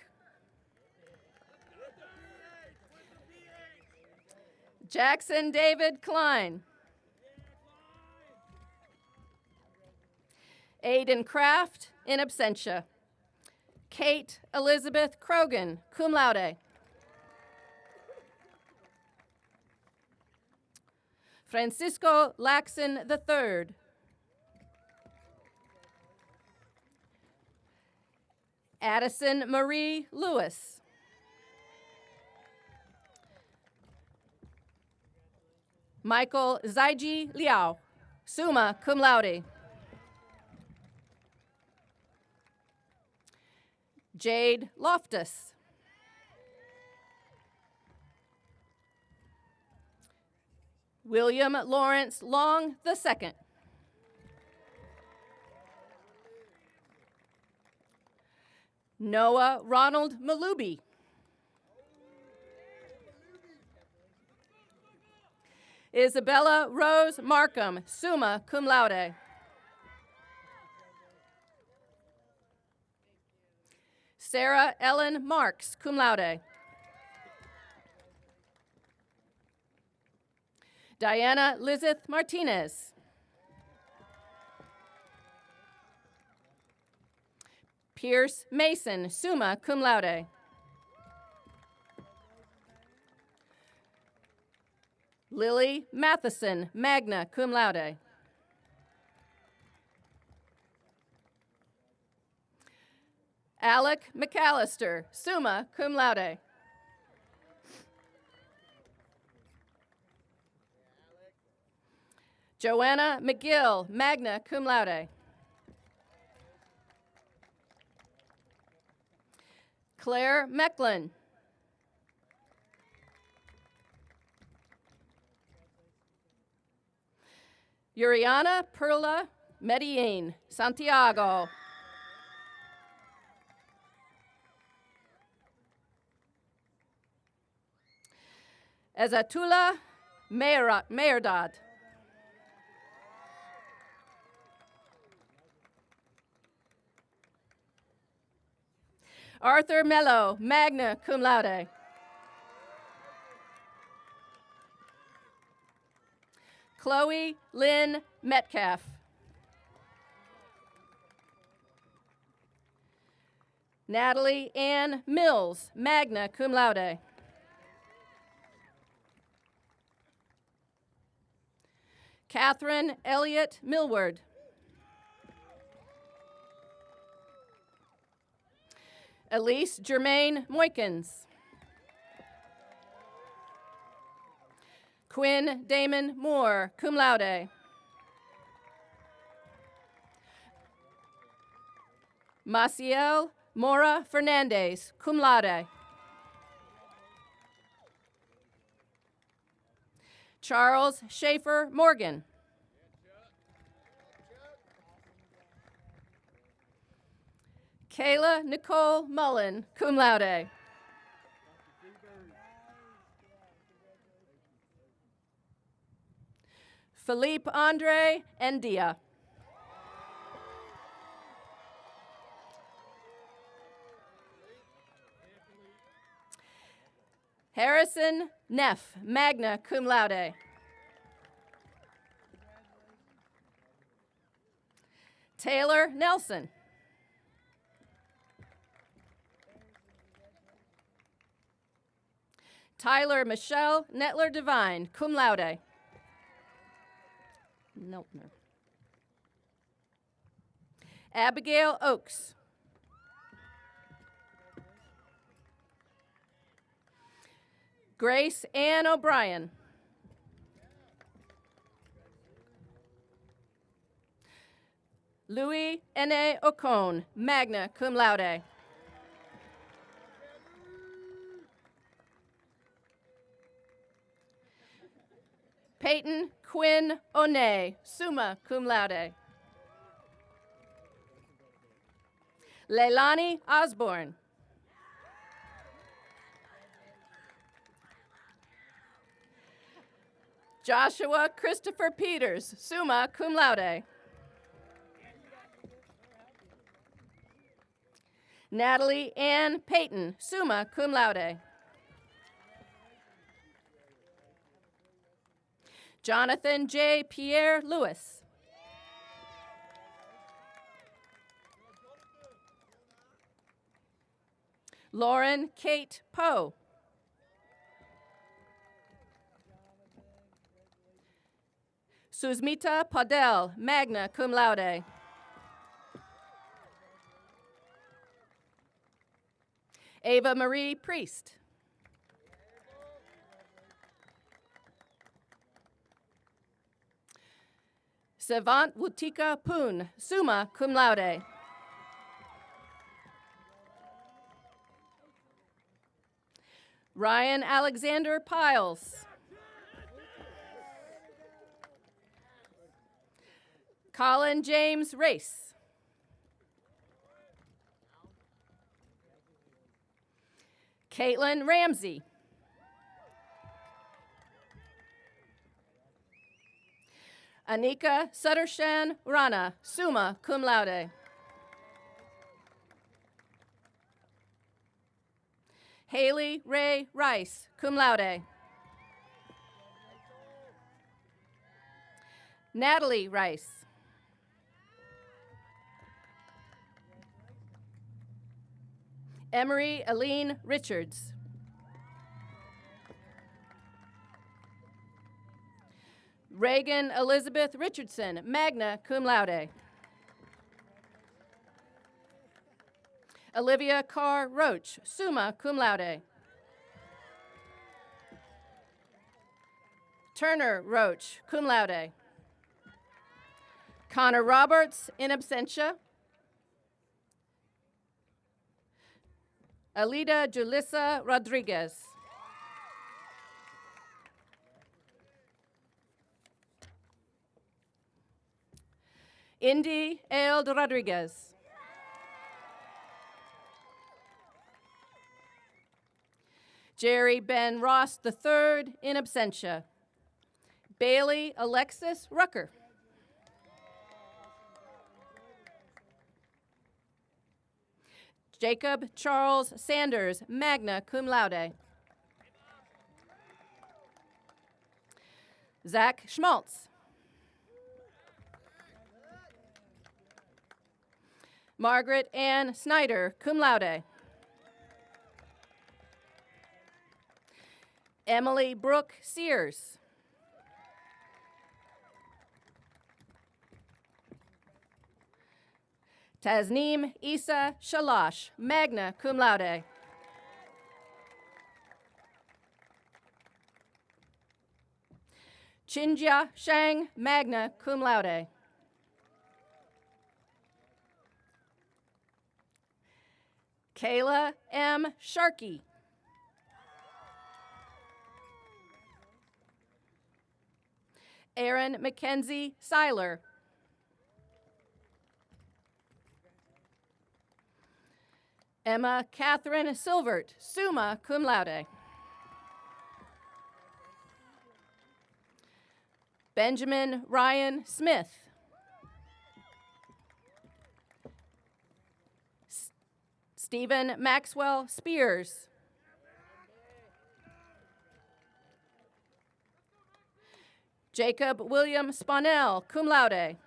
Jackson David Klein. Aiden Kraft, in absentia. Kate Elizabeth Krogan, cum laude. Francisco Laxon III. Addison Marie Lewis. Michael Zaiji Liao, summa cum laude. Jade Loftus. William Lawrence Long II. Noah Ronald Malubi. Isabella Rose Markham, summa cum laude. Sarah Ellen Marks, cum laude. Diana Lizeth Martinez. Pierce Mason, summa cum laude. Lily Matheson, magna cum laude. Alec McAllister, summa cum laude. Joanna McGill, magna cum laude. Claire Mecklin. Yuriana Perla Medellin, Santiago. Ezatullah Mayerdad. Arthur Mello, magna cum laude. Chloe Lynn Metcalf. Natalie Ann Mills, magna cum laude. Catherine Elliott Millward. Elise Germaine Moykins. Quinn Damon Moore, cum laude. Maciel Mora Fernandez, cum laude. Charles Schaefer Morgan. Kayla Nicole Mullen, cum laude. Philippe Andre Endia. Harrison Neff, magna cum laude. Taylor Nelson. Tyler Michelle Netler Devine, cum laude. Neltner. Abigail Oakes. Grace Ann O'Brien. Louis N.A. Ocone, magna cum laude. Peyton Quinn O'Neill, summa cum laude. Leilani Osborne. Joshua Christopher Peters, summa cum laude. Natalie Ann Payton, summa cum laude. Jonathan J. Pierre Lewis. Lauren Kate Poe. Susmita Padel, magna cum laude. Ava Marie Priest. Savant Wutika Poon, summa cum laude. Ryan Alexander Piles. Colin James Race. Caitlin Ramsey. Anika Suttershan Rana, summa cum laude. Haley Ray Rice, cum laude. Natalie Rice. Emery Aline Richards. Reagan Elizabeth Richardson, magna cum laude. Olivia Carr Roach, summa cum laude. Turner Roach, cum laude. Connor Roberts, in absentia. Alida Julissa Rodriguez. Indy Eld Rodriguez. Jerry Ben Ross III, in absentia. Bailey Alexis Rucker. Jacob Charles Sanders, magna cum laude. Zach Schmaltz. Margaret Ann Snyder, cum laude. Emily Brooke Sears. Tasneem Isa Shalash, magna cum laude. Chinjia Shang, magna cum laude. Kayla M. Sharkey. Aaron Mackenzie Seiler. Emma Catherine Silvert, summa cum laude. Benjamin Ryan Smith. Stephen Maxwell Spears. Jacob William Sponell, cum laude.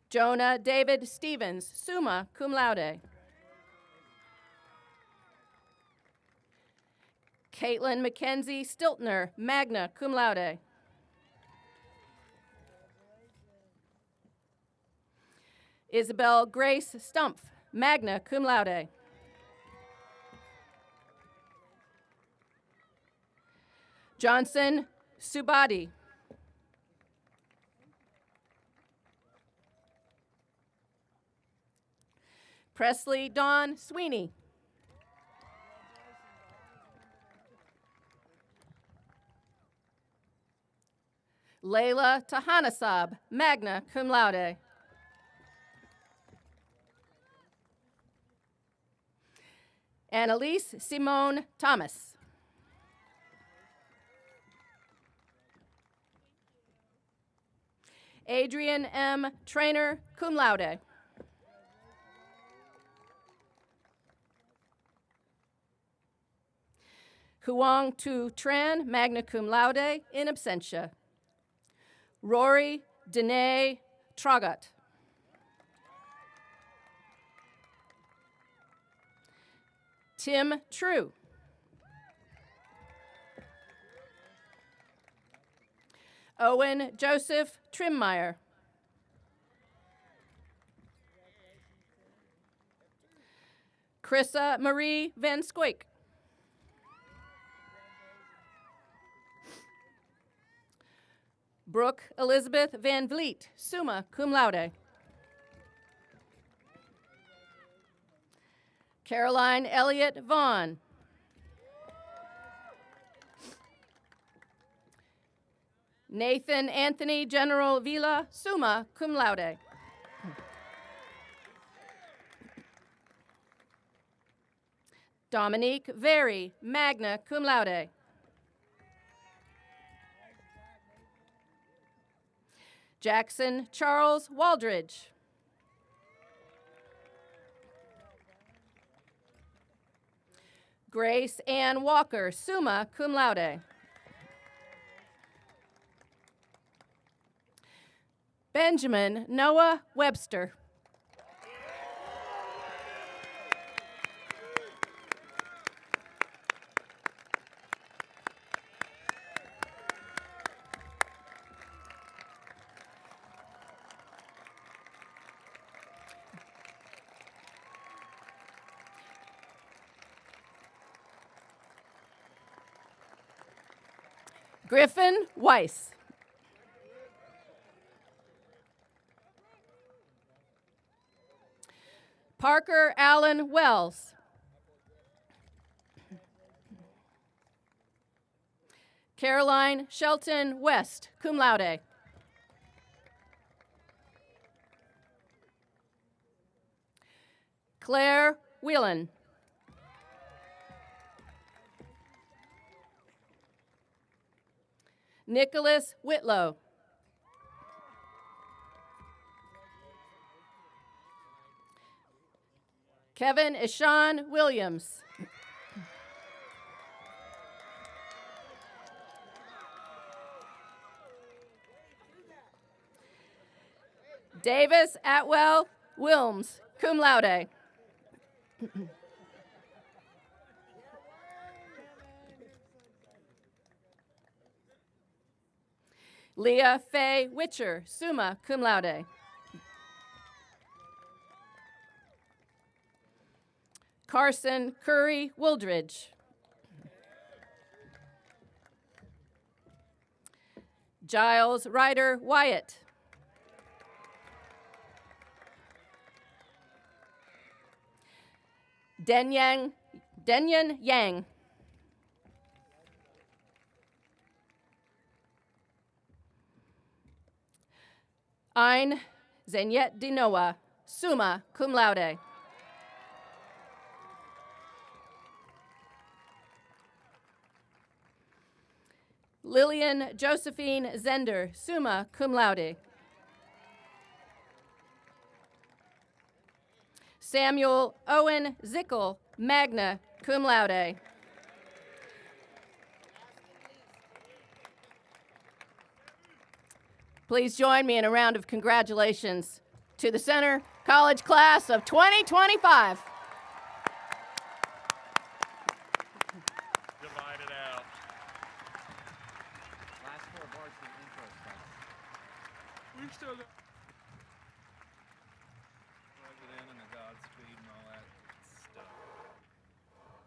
Jonah David Stevens, summa cum laude. Caitlin Mackenzie Stiltner, magna cum laude. Isabel Grace Stumpf, magna cum laude. Johnson Subadi. Presley Dawn Sweeney. Layla Tahanasab, magna cum laude. Annalise Simone Thomas. Adrian M. Trainer, cum laude. Huang Tu Tran, magna cum laude, in absentia. Rory Danae Tragat. Tim True. Owen Joseph Trimmeyer. Chrissa Marie Van Squake. Brooke Elizabeth Van Vliet, summa cum laude. Caroline Elliott Vaughn. Nathan Anthony General Villa, summa cum laude. Dominique Very, magna cum laude. Jackson Charles Waldridge. Grace Ann Walker, summa cum laude. Benjamin Noah Webster. Griffin Weiss. Parker Allen Wells. Caroline Shelton West, cum laude. Claire Whelan. Nicholas Whitlow. Kevin Ishan Williams. Davis Atwell Wilms, cum laude. Leah Faye Witcher, summa cum laude. Carson Curry Wooldridge. Giles Ryder Wyatt. Denyan Yang. Ein Zenyet Dinoa, summa cum laude. Lillian Josephine Zender, summa cum laude. Samuel Owen Zickel, magna cum laude. Please join me in a round of congratulations to the Center College class of 2025. Divide it out. Last four bars of the intro stuff. We still got plug it in and the Godspeed and all that stuff.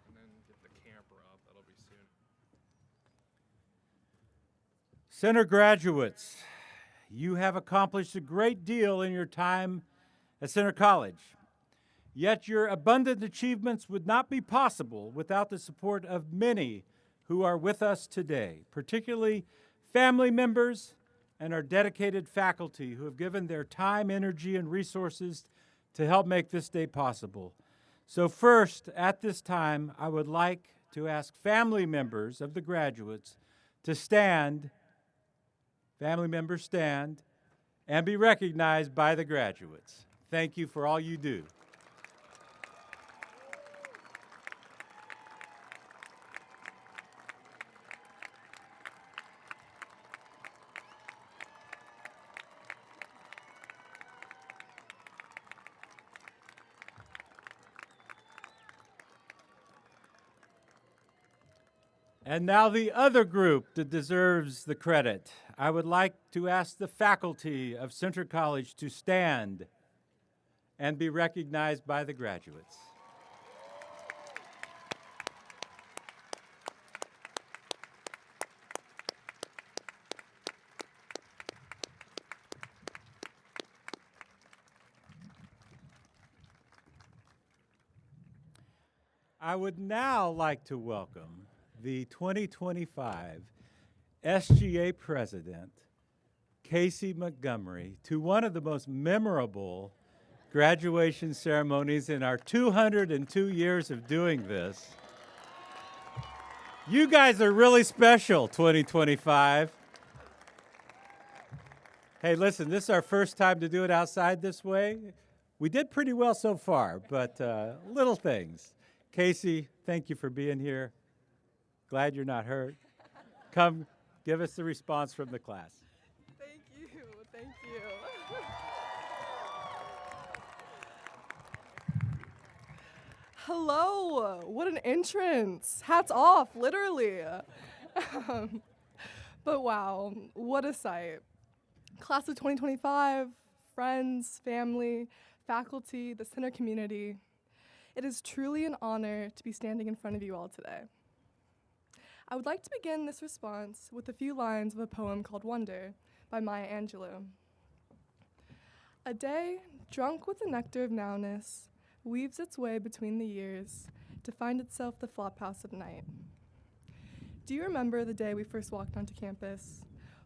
And then get the camper up. That'll be soon. Center graduates, you have accomplished a great deal in your time at Center College. Yet your abundant achievements would not be possible without the support of many who are with us today, particularly family members and our dedicated faculty who have given their time, energy, and resources to help make this day possible. So first, at this time, I would like to ask family members of the graduates to stand. Family members stand and be recognized by the graduates. Thank you for all you do. And now the other group that deserves the credit. I would like to ask the faculty of Center College to stand and be recognized by the graduates. I would now like to welcome the 2025 SGA President, Casey Montgomery, to one of the most memorable graduation ceremonies in our 202 years of doing this. You guys are really special, 2025. Hey, listen, this is our first time to do it outside this way. We did pretty well so far, but little things. Casey, thank you for being here. Glad you're not hurt. Come, give us the response from the class. Thank you, thank you. Hello, what an entrance. Hats off, literally. But wow, what a sight. Class of 2025, friends, family, faculty, the center community. It is truly an honor to be standing in front of you all today. I would like to begin this response with a few lines of a poem called Wonder by Maya Angelou. A day, drunk with the nectar of nowness, weaves its way between the years to find itself the flophouse of night. Do you remember the day we first walked onto campus,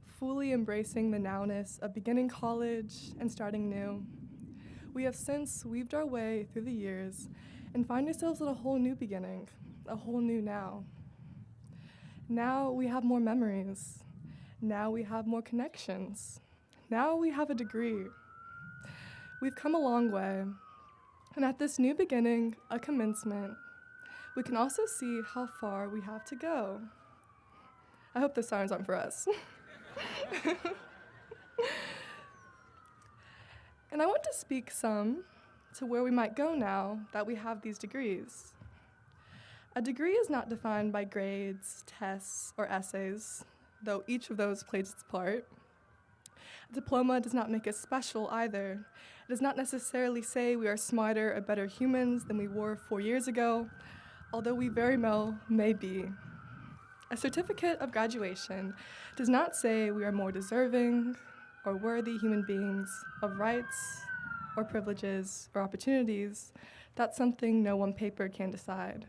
fully embracing the nowness of beginning college and starting new? We have since weaved our way through the years and find ourselves at a whole new beginning, a whole new now. Now we have more memories. Now we have more connections. Now we have a degree. We've come a long way. And at this new beginning, a commencement, we can also see how far we have to go. I hope those sirens aren't for us. And I want to speak some to where we might go now that we have these degrees. A degree is not defined by grades, tests, or essays, though each of those plays its part. A diploma does not make us special either. It does not necessarily say we are smarter or better humans than we were 4 years ago, although we very well may be. A certificate of graduation does not say we are more deserving or worthy human beings of rights or privileges or opportunities. That's something no one paper can decide.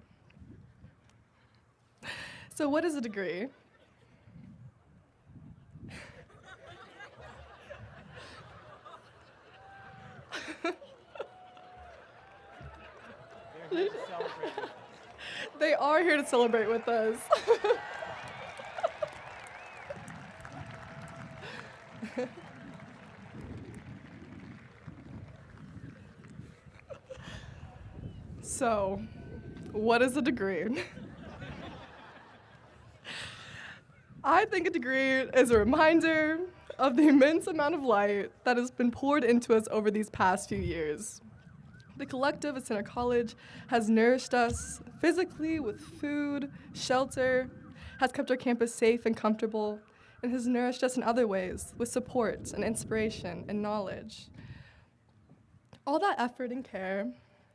So what is a degree? They are here to celebrate with us. So, what is a degree? I think a degree is a reminder of the immense amount of light that has been poured into us over these past few years. The collective at Center College has nourished us physically with food, shelter, has kept our campus safe and comfortable, and has nourished us in other ways with support and inspiration and knowledge. All that effort and care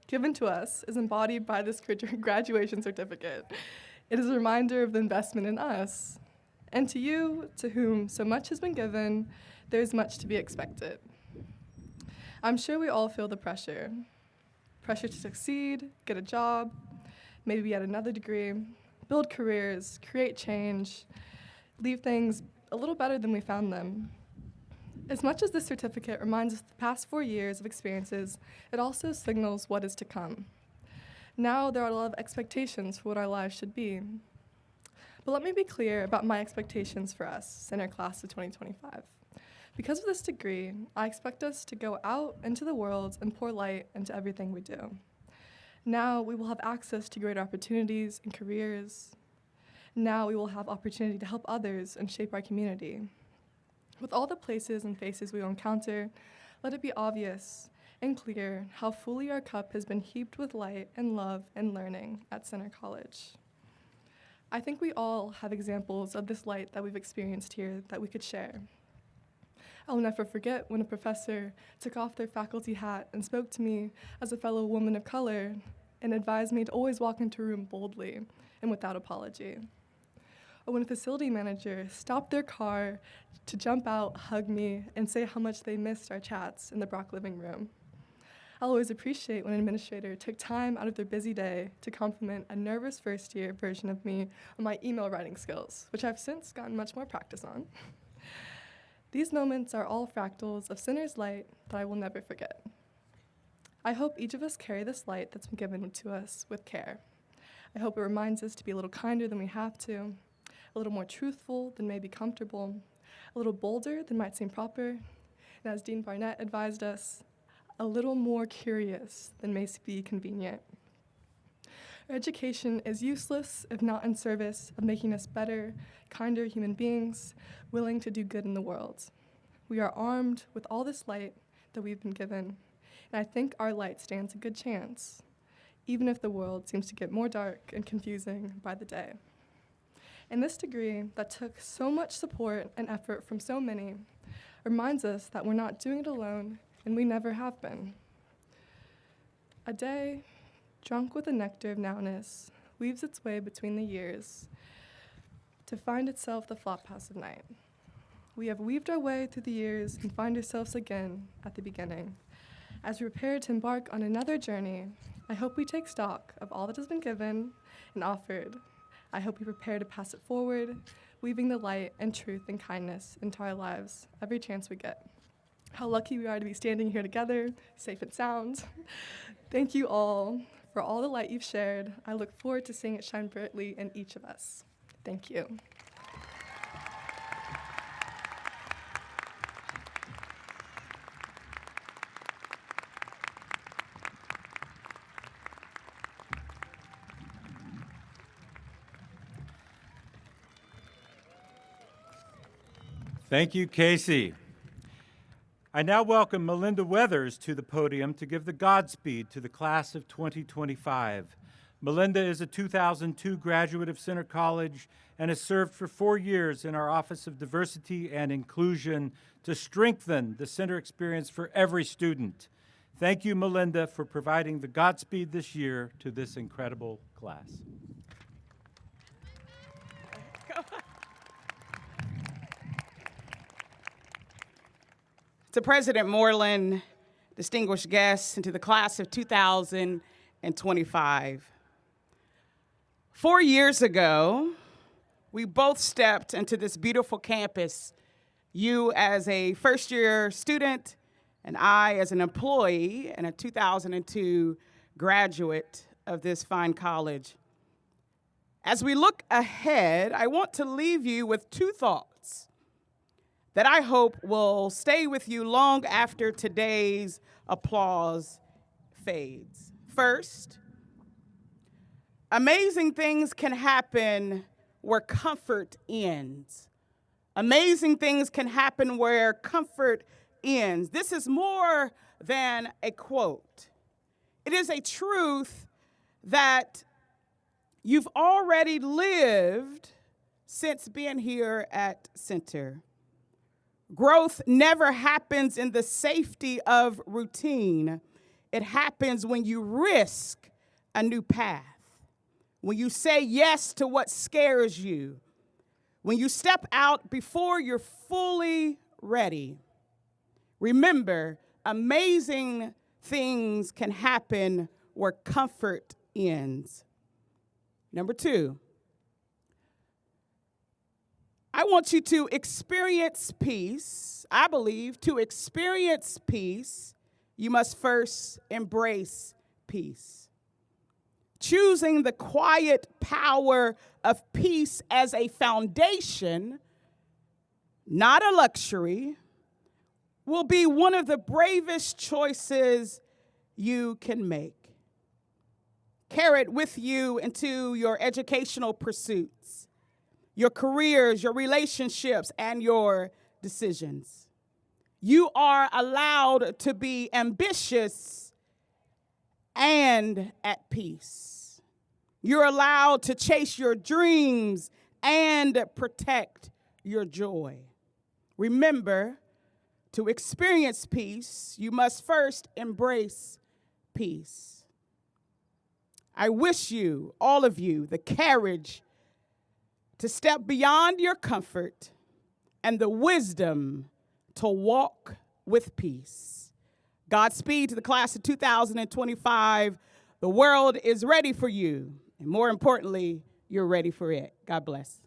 given to us is embodied by this graduation certificate. It is a reminder of the investment in us. And to you, to whom so much has been given, there is much to be expected. I'm sure we all feel the pressure. Pressure to succeed, get a job, maybe get another degree, build careers, create change, leave things a little better than we found them. As much as this certificate reminds us of the past 4 years of experiences, it also signals what is to come. Now there are a lot of expectations for what our lives should be. But let me be clear about my expectations for us, Center Class of 2025. Because of this degree, I expect us to go out into the world and pour light into everything we do. Now we will have access to greater opportunities and careers. Now we will have opportunity to help others and shape our community. With all the places and faces we will encounter, let it be obvious and clear how fully our cup has been heaped with light and love and learning at Center College. I think we all have examples of this light that we've experienced here that we could share. I will never forget when a professor took off their faculty hat and spoke to me as a fellow woman of color and advised me to always walk into a room boldly and without apology. Or when a facility manager stopped their car to jump out, hug me, and say how much they missed our chats in the Brock living room. I'll always appreciate when an administrator took time out of their busy day to compliment a nervous first-year version of me on my email writing skills, which I've since gotten much more practice on. These moments are all fractals of Center's light that I will never forget. I hope each of us carry this light that's been given to us with care. I hope it reminds us to be a little kinder than we have to, a little more truthful than may be comfortable, a little bolder than might seem proper, and as Dean Barnett advised us, a little more curious than may be convenient. Our education is useless if not in service of making us better, kinder human beings, willing to do good in the world. We are armed with all this light that we've been given, and I think our light stands a good chance, even if the world seems to get more dark and confusing by the day. And this degree that took so much support and effort from so many reminds us that we're not doing it alone, and we never have been. A day, drunk with the nectar of nowness, weaves its way between the years to find itself the flophouse of night. We have weaved our way through the years and find ourselves again at the beginning. As we prepare to embark on another journey, I hope we take stock of all that has been given and offered. I hope we prepare to pass it forward, weaving the light and truth and kindness into our lives every chance we get. How lucky we are to be standing here together, safe and sound. Thank you all for all the light you've shared. I look forward to seeing it shine brightly in each of us. Thank you. Thank you, Casey. I now welcome Melinda Weathers to the podium to give the Godspeed to the class of 2025. Melinda is a 2002 graduate of Center College and has served for 4 years in our Office of Diversity and Inclusion to strengthen the center experience for every student. Thank you, Melinda, for providing the Godspeed this year to this incredible class. To President Moreland, distinguished guests, and to the class of 2025. 4 years ago, we both stepped into this beautiful campus, you as a first-year student, and I as an employee and a 2002 graduate of this fine college. As we look ahead, I want to leave you with 2 thoughts that I hope will stay with you long after today's applause fades. First, amazing things can happen where comfort ends. Amazing things can happen where comfort ends. This is more than a quote. It is a truth that you've already lived since being here at Center. Growth never happens in the safety of routine. It happens when you risk a new path, when you say yes to what scares you, when you step out before you're fully ready. Remember, amazing things can happen where comfort ends. Number 2, I want you to experience peace. I believe to experience peace, you must first embrace peace. Choosing the quiet power of peace as a foundation, not a luxury, will be one of the bravest choices you can make. Carry it with you into your educational pursuits, your careers, your relationships, and your decisions. You are allowed to be ambitious and at peace. You're allowed to chase your dreams and protect your joy. Remember, to experience peace, you must first embrace peace. I wish you, all of you, the courage to step beyond your comfort and the wisdom to walk with peace. Godspeed to the class of 2025. The world is ready for you, and more importantly, you're ready for it. God bless.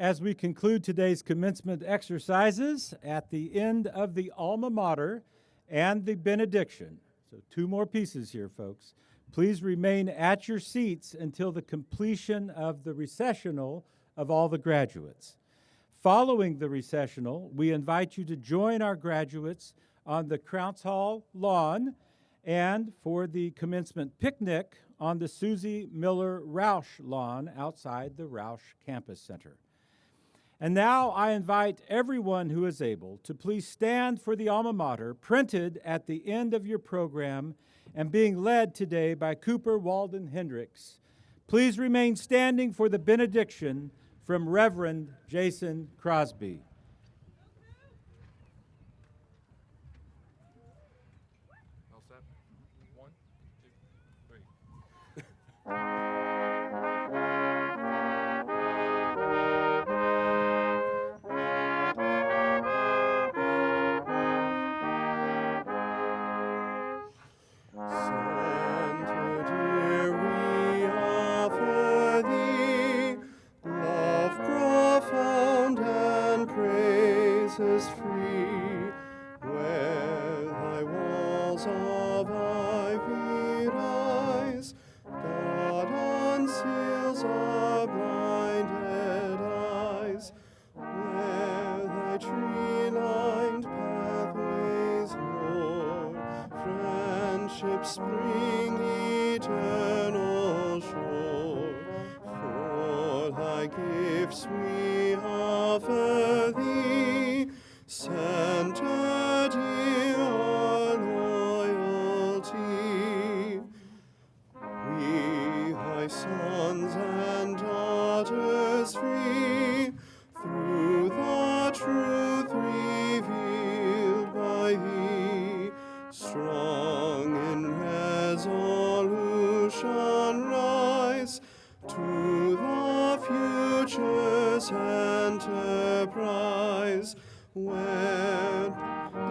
As we conclude today's commencement exercises, at the end of the alma mater and the benediction, so 2 more pieces here, folks, please remain at your seats until the completion of the recessional of all the graduates. Following the recessional, we invite you to join our graduates on the Krauts Hall lawn and for the commencement picnic on the Susie Miller Roush lawn outside the Roush Campus Center. And now I invite everyone who is able to please stand for the alma mater printed at the end of your program and being led today by Cooper Walden Hendricks. Please remain standing for the benediction from Reverend Jason Crosby. All set? 1, 2, 3. Free, where thy walls of ivy rise, God unseals our blinded eyes, where thy tree-lined pathways, Lord, friendship spring eternal shore, for thy gifts we sons and daughters free, through the truth revealed by thee, strong in resolution rise to the future's enterprise. When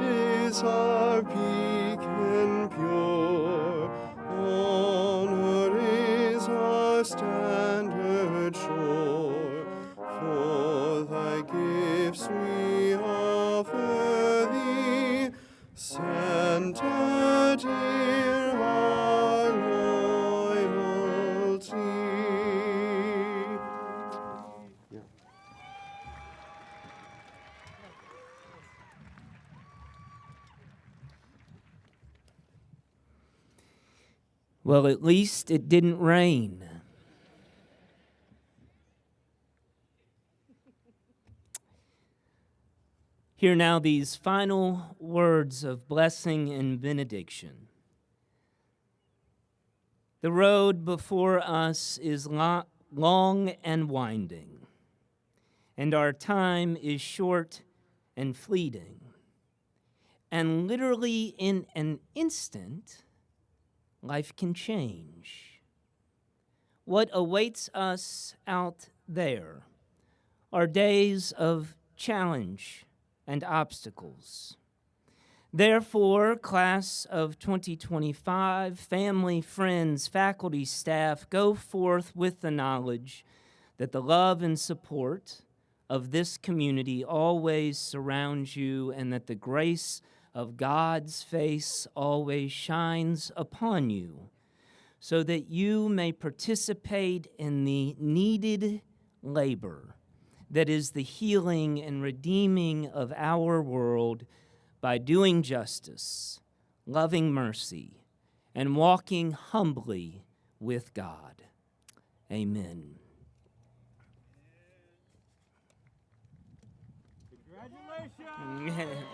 is our beacon pure, honor is our standard sure, for thy gifts we offer thee, centered in our loyalty. Well, at least it didn't rain. Hear now these final words of blessing and benediction. The road before us is long and winding, and our time is short and fleeting. And literally in an instant, life can change. What awaits us out there are days of challenge and obstacles. Therefore, class of 2025, family, friends, faculty, staff, go forth with the knowledge that the love and support of this community always surrounds you, and that the grace of God's face always shines upon you, so that you may participate in the needed labor that is the healing and redeeming of our world by doing justice, loving mercy, and walking humbly with God. Amen. Congratulations!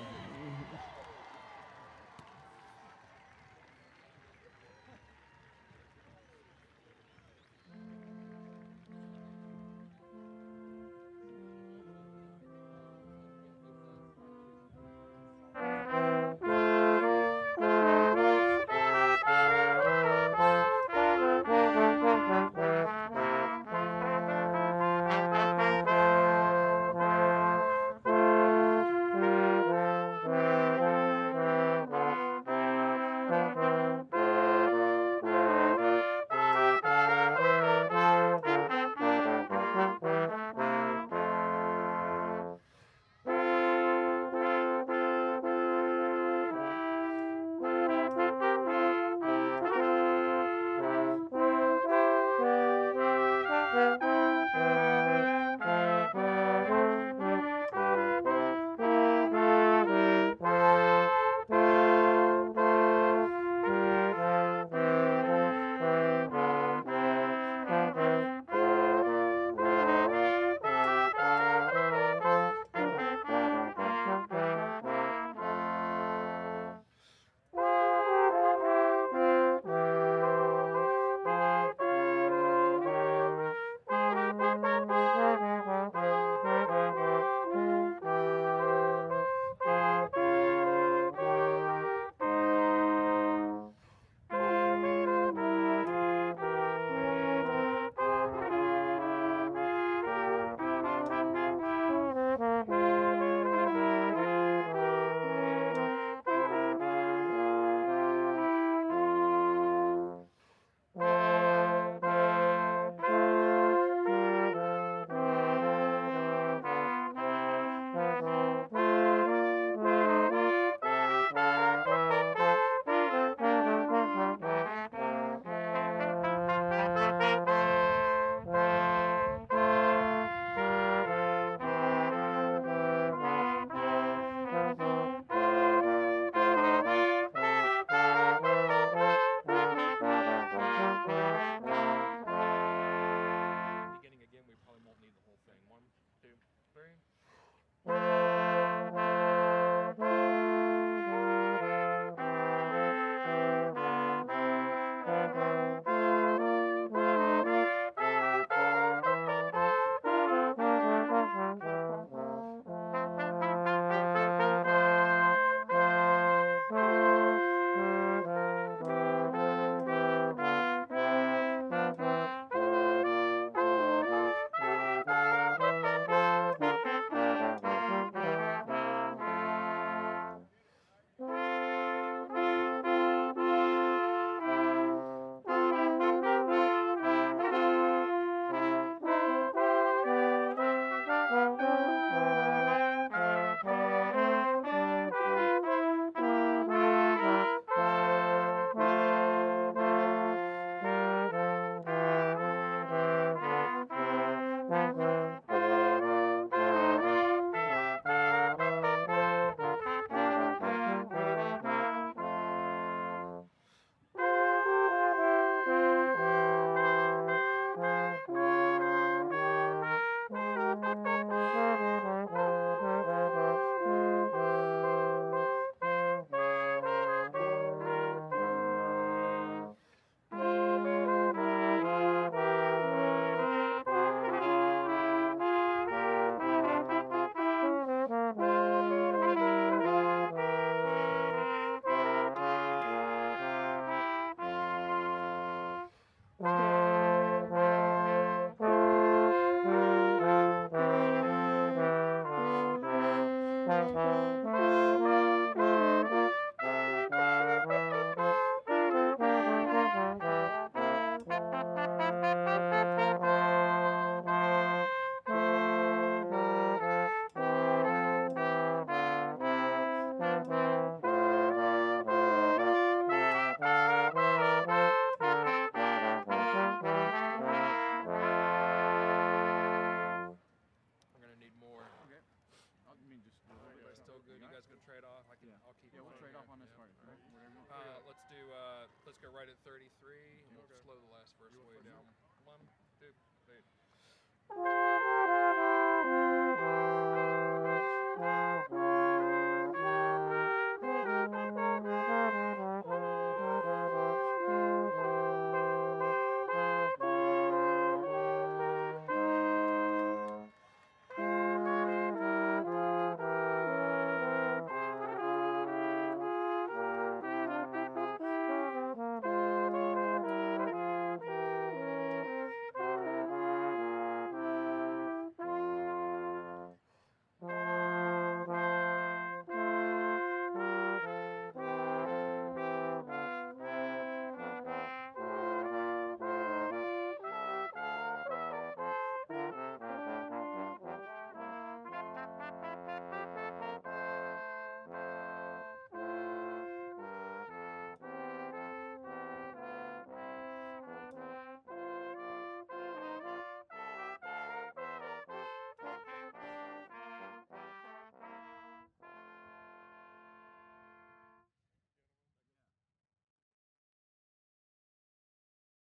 right at 33.